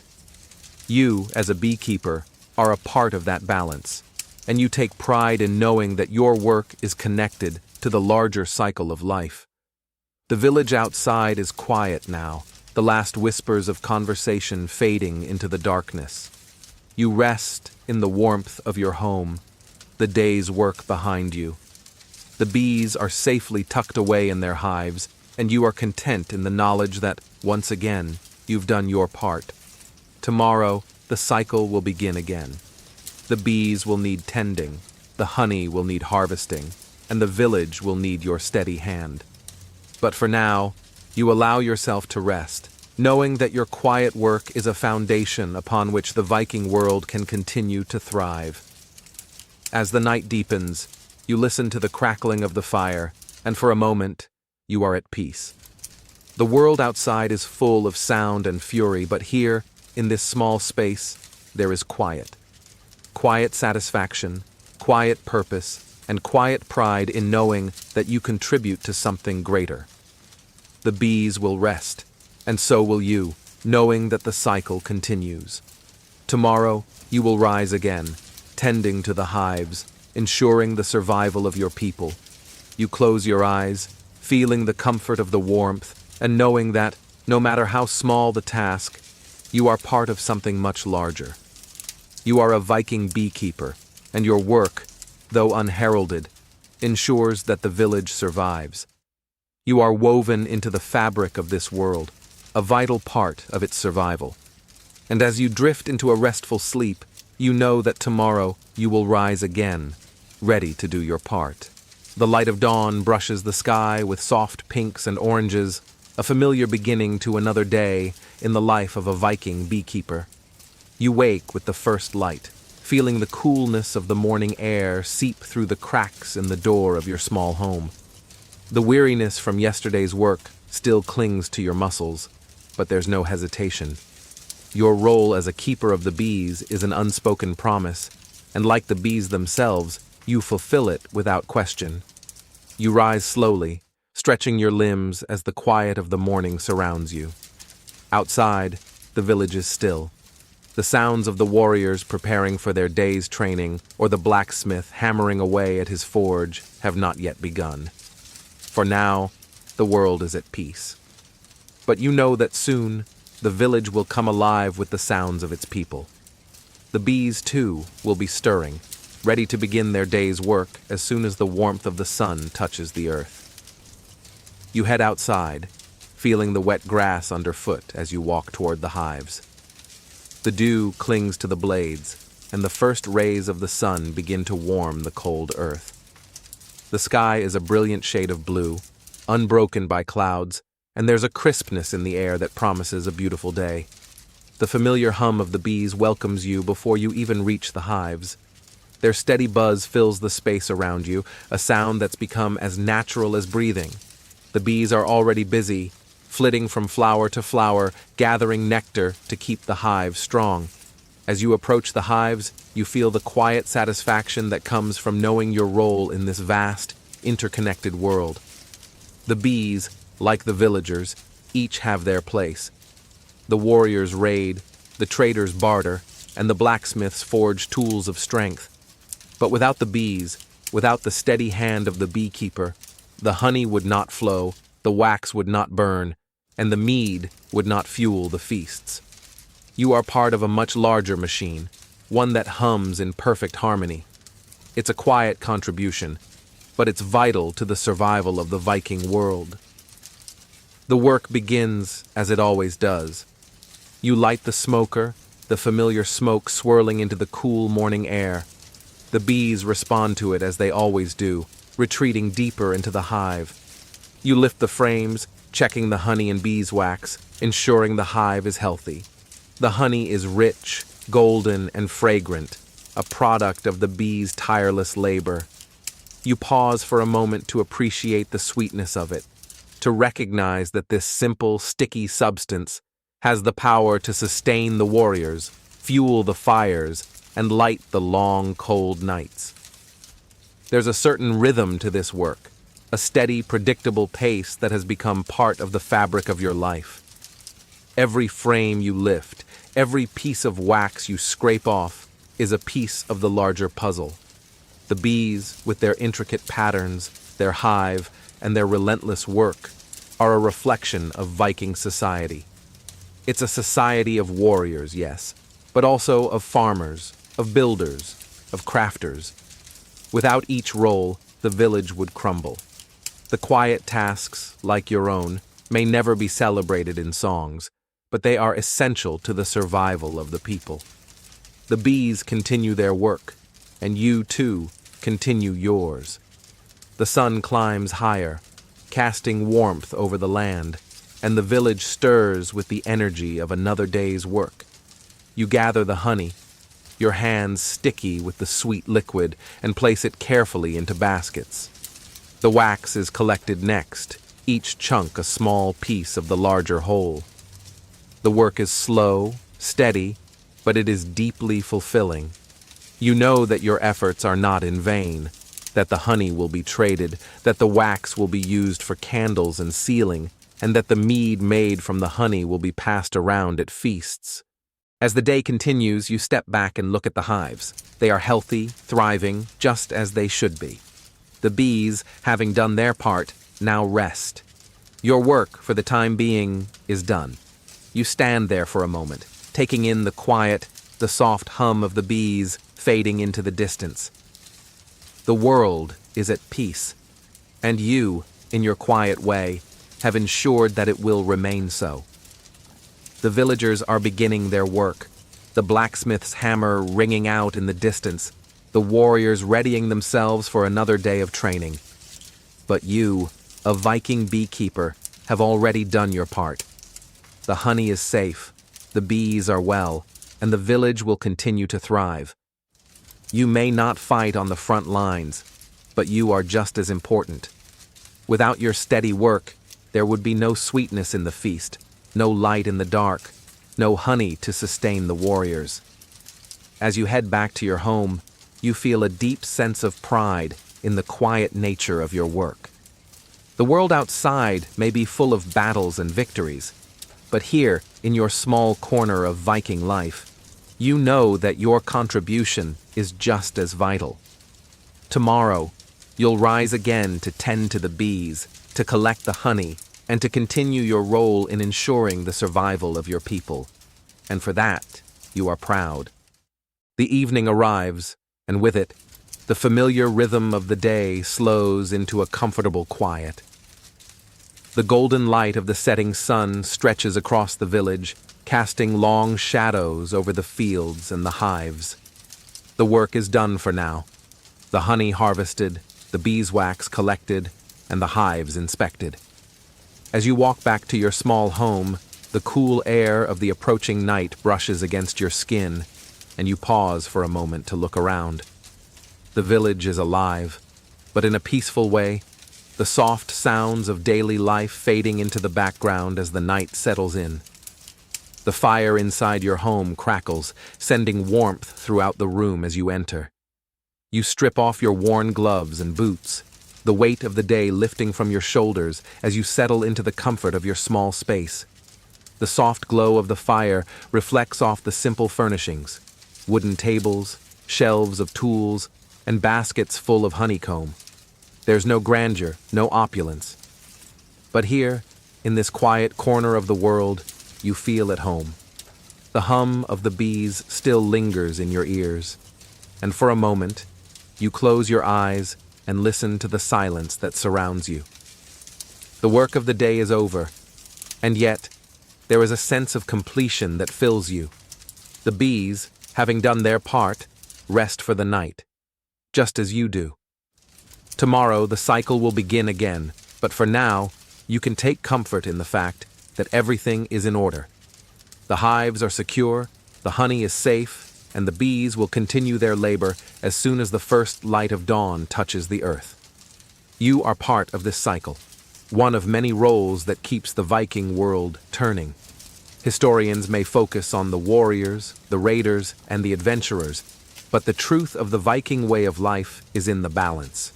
Speaker 1: You, as a beekeeper, are a part of that balance, and you take pride in knowing that your work is connected to the larger cycle of life. The village outside is quiet now, the last whispers of conversation fading into the darkness. You rest in the warmth of your home, the day's work behind you. The bees are safely tucked away in their hives, and you are content in the knowledge that, once again, you've done your part. Tomorrow, the cycle will begin again. The bees will need tending, the honey will need harvesting, and the village will need your steady hand. But for now, you allow yourself to rest, knowing that your quiet work is a foundation upon which the Viking world can continue to thrive. As the night deepens, you listen to the crackling of the fire, and for a moment, you are at peace. The world outside is full of sound and fury, but here, in this small space, there is quiet. Quiet satisfaction, quiet purpose, and quiet pride in knowing that you contribute to something greater. The bees will rest, and so will you, knowing that the cycle continues. Tomorrow, you will rise again, tending to the hives, ensuring the survival of your people. You close your eyes, feeling the comfort of the warmth, and knowing that, no matter how small the task, you are part of something much larger. You are a Viking beekeeper, and your work, though unheralded, ensures that the village survives. You are woven into the fabric of this world, a vital part of its survival. And as you drift into a restful sleep, you know that tomorrow you will rise again, ready to do your part. The light of dawn brushes the sky with soft pinks and oranges, a familiar beginning to another day in the life of a Viking beekeeper. You wake with the first light, feeling the coolness of the morning air seep through the cracks in the door of your small home. The weariness from yesterday's work still clings to your muscles, but there's no hesitation. Your role as a keeper of the bees is an unspoken promise, and like the bees themselves, you fulfill it without question. You rise slowly, stretching your limbs as the quiet of the morning surrounds you. Outside, the village is still. The sounds of the warriors preparing for their day's training or the blacksmith hammering away at his forge have not yet begun. For now, the world is at peace. But you know that soon, the village will come alive with the sounds of its people. The bees, too, will be stirring, ready to begin their day's work as soon as the warmth of the sun touches the earth. You head outside, feeling the wet grass underfoot as you walk toward the hives. The dew clings to the blades, and the first rays of the sun begin to warm the cold earth. The sky is a brilliant shade of blue, unbroken by clouds, and there's a crispness in the air that promises a beautiful day. The familiar hum of the bees welcomes you before you even reach the hives. Their steady buzz fills the space around you, a sound that's become as natural as breathing. The bees are already busy, flitting from flower to flower, gathering nectar to keep the hive strong. As you approach the hives, you feel the quiet satisfaction that comes from knowing your role in this vast, interconnected world. The bees, like the villagers, each have their place. The warriors raid, the traders barter, and the blacksmiths forge tools of strength. But without the bees, without the steady hand of the beekeeper, the honey would not flow, the wax would not burn, and the mead would not fuel the feasts. You are part of a much larger machine, one that hums in perfect harmony. It's a quiet contribution, but it's vital to the survival of the Viking world. The work begins as it always does. You light the smoker, the familiar smoke swirling into the cool morning air. The bees respond to it as they always do, retreating deeper into the hive. You lift the frames, checking the honey and beeswax, ensuring the hive is healthy. The honey is rich, golden, and fragrant, a product of the bees' tireless labor. You pause for a moment to appreciate the sweetness of it, to recognize that this simple, sticky substance has the power to sustain the warriors, fuel the fires, and light the long, cold nights. There's a certain rhythm to this work, a steady, predictable pace that has become part of the fabric of your life. Every frame you lift, every piece of wax you scrape off, is a piece of the larger puzzle. The bees, with their intricate patterns, their hive, and their relentless work, are a reflection of Viking society. It's a society of warriors, yes, but also of farmers, of builders, of crafters. Without each role, the village would crumble. The quiet tasks, like your own, may never be celebrated in songs, but they are essential to the survival of the people. The bees continue their work, and you, too, continue yours. The sun climbs higher, casting warmth over the land, and the village stirs with the energy of another day's work. You gather the honey, your hands sticky with the sweet liquid, and place it carefully into baskets. The wax is collected next, each chunk a small piece of the larger whole. The work is slow, steady, but it is deeply fulfilling. You know that your efforts are not in vain, that the honey will be traded, that the wax will be used for candles and sealing, and that the mead made from the honey will be passed around at feasts. As the day continues, you step back and look at the hives. They are healthy, thriving, just as they should be. The bees, having done their part, now rest. Your work, for the time being, is done. You stand there for a moment, taking in the quiet, the soft hum of the bees fading into the distance. The world is at peace, and you, in your quiet way, have ensured that it will remain so. The villagers are beginning their work, the blacksmith's hammer ringing out in the distance, the warriors readying themselves for another day of training. But you, a Viking beekeeper, have already done your part. The honey is safe, the bees are well, and the village will continue to thrive. You may not fight on the front lines, but you are just as important. Without your steady work, there would be no sweetness in the feast, no light in the dark, no honey to sustain the warriors. As you head back to your home, you feel a deep sense of pride in the quiet nature of your work. The world outside may be full of battles and victories, but here, in your small corner of Viking life, you know that your contribution is just as vital. Tomorrow, you'll rise again to tend to the bees, to collect the honey, and to continue your role in ensuring the survival of your people. And for that, you are proud. The evening arrives, and with it, the familiar rhythm of the day slows into a comfortable quiet. The golden light of the setting sun stretches across the village, casting long shadows over the fields and the hives. The work is done for now. The honey harvested, the beeswax collected, and the hives inspected. As you walk back to your small home, the cool air of the approaching night brushes against your skin, and you pause for a moment to look around. The village is alive, but in a peaceful way, the soft sounds of daily life fading into the background as the night settles in. The fire inside your home crackles, sending warmth throughout the room as you enter. You strip off your worn gloves and boots, the weight of the day lifting from your shoulders as you settle into the comfort of your small space. The soft glow of the fire reflects off the simple furnishings, wooden tables, shelves of tools, and baskets full of honeycomb. There's no grandeur, no opulence. But here, in this quiet corner of the world, you feel at home. The hum of the bees still lingers in your ears, and for a moment, you close your eyes and listen to the silence that surrounds you. The work of the day is over, and yet, there is a sense of completion that fills you. The bees, having done their part, rest for the night, just as you do. Tomorrow, the cycle will begin again, but for now, you can take comfort in the fact that everything is in order. The hives are secure, the honey is safe, and the bees will continue their labor as soon as the first light of dawn touches the earth. You are part of this cycle, one of many roles that keeps the Viking world turning. Historians may focus on the warriors, the raiders, and the adventurers, but the truth of the Viking way of life is in the balance.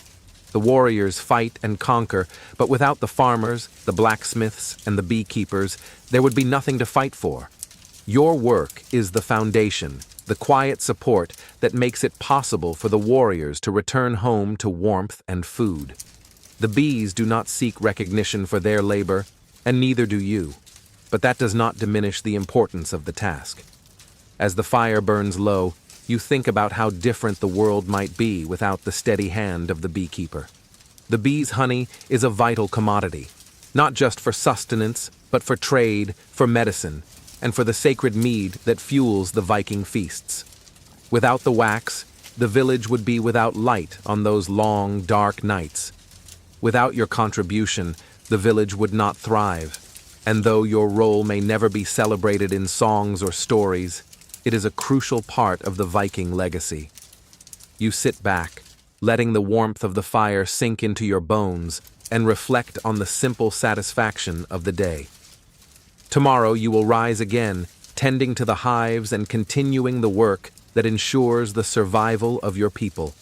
Speaker 1: The warriors fight and conquer, but without the farmers, the blacksmiths, and the beekeepers, there would be nothing to fight for. Your work is the foundation, the quiet support that makes it possible for the warriors to return home to warmth and food. The bees do not seek recognition for their labor, and neither do you. But that does not diminish the importance of the task. As the fire burns low, you think about how different the world might be without the steady hand of the beekeeper. The bee's honey is a vital commodity, not just for sustenance, but for trade, for medicine, and for the sacred mead that fuels the Viking feasts. Without the wax, the village would be without light on those long, dark nights. Without your contribution, the village would not thrive. And though your role may never be celebrated in songs or stories, it is a crucial part of the Viking legacy. You sit back, letting the warmth of the fire sink into your bones, and reflect on the simple satisfaction of the day. Tomorrow you will rise again, tending to the hives and continuing the work that ensures the survival of your people.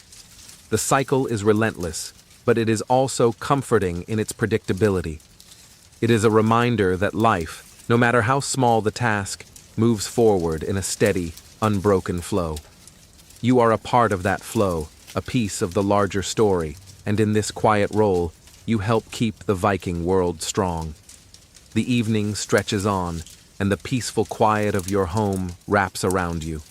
Speaker 1: The cycle is relentless, but it is also comforting in its predictability. It is a reminder that life, no matter how small the task, moves forward in a steady, unbroken flow. You are a part of that flow, a piece of the larger story, and in this quiet role, you help keep the Viking world strong. The evening stretches on, and the peaceful quiet of your home wraps around you.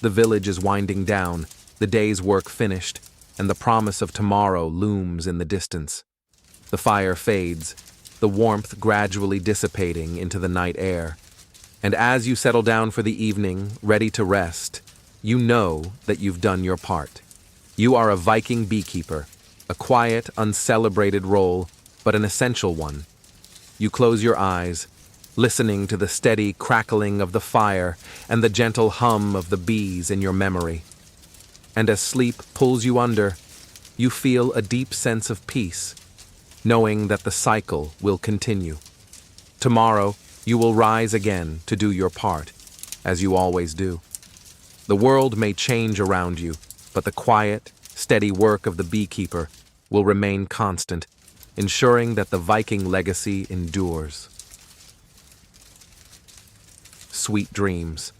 Speaker 1: The village is winding down, the day's work finished, and the promise of tomorrow looms in the distance. The fire fades, the warmth gradually dissipating into the night air. And as you settle down for the evening, ready to rest, you know that you've done your part. You are a Viking beekeeper, a quiet, uncelebrated role, but an essential one. You close your eyes, listening to the steady crackling of the fire and the gentle hum of the bees in your memory. And as sleep pulls you under, you feel a deep sense of peace, knowing that the cycle will continue. Tomorrow, you will rise again to do your part, as you always do. The world may change around you, but the quiet, steady work of the beekeeper will remain constant, ensuring that the Viking legacy endures. Sweet dreams.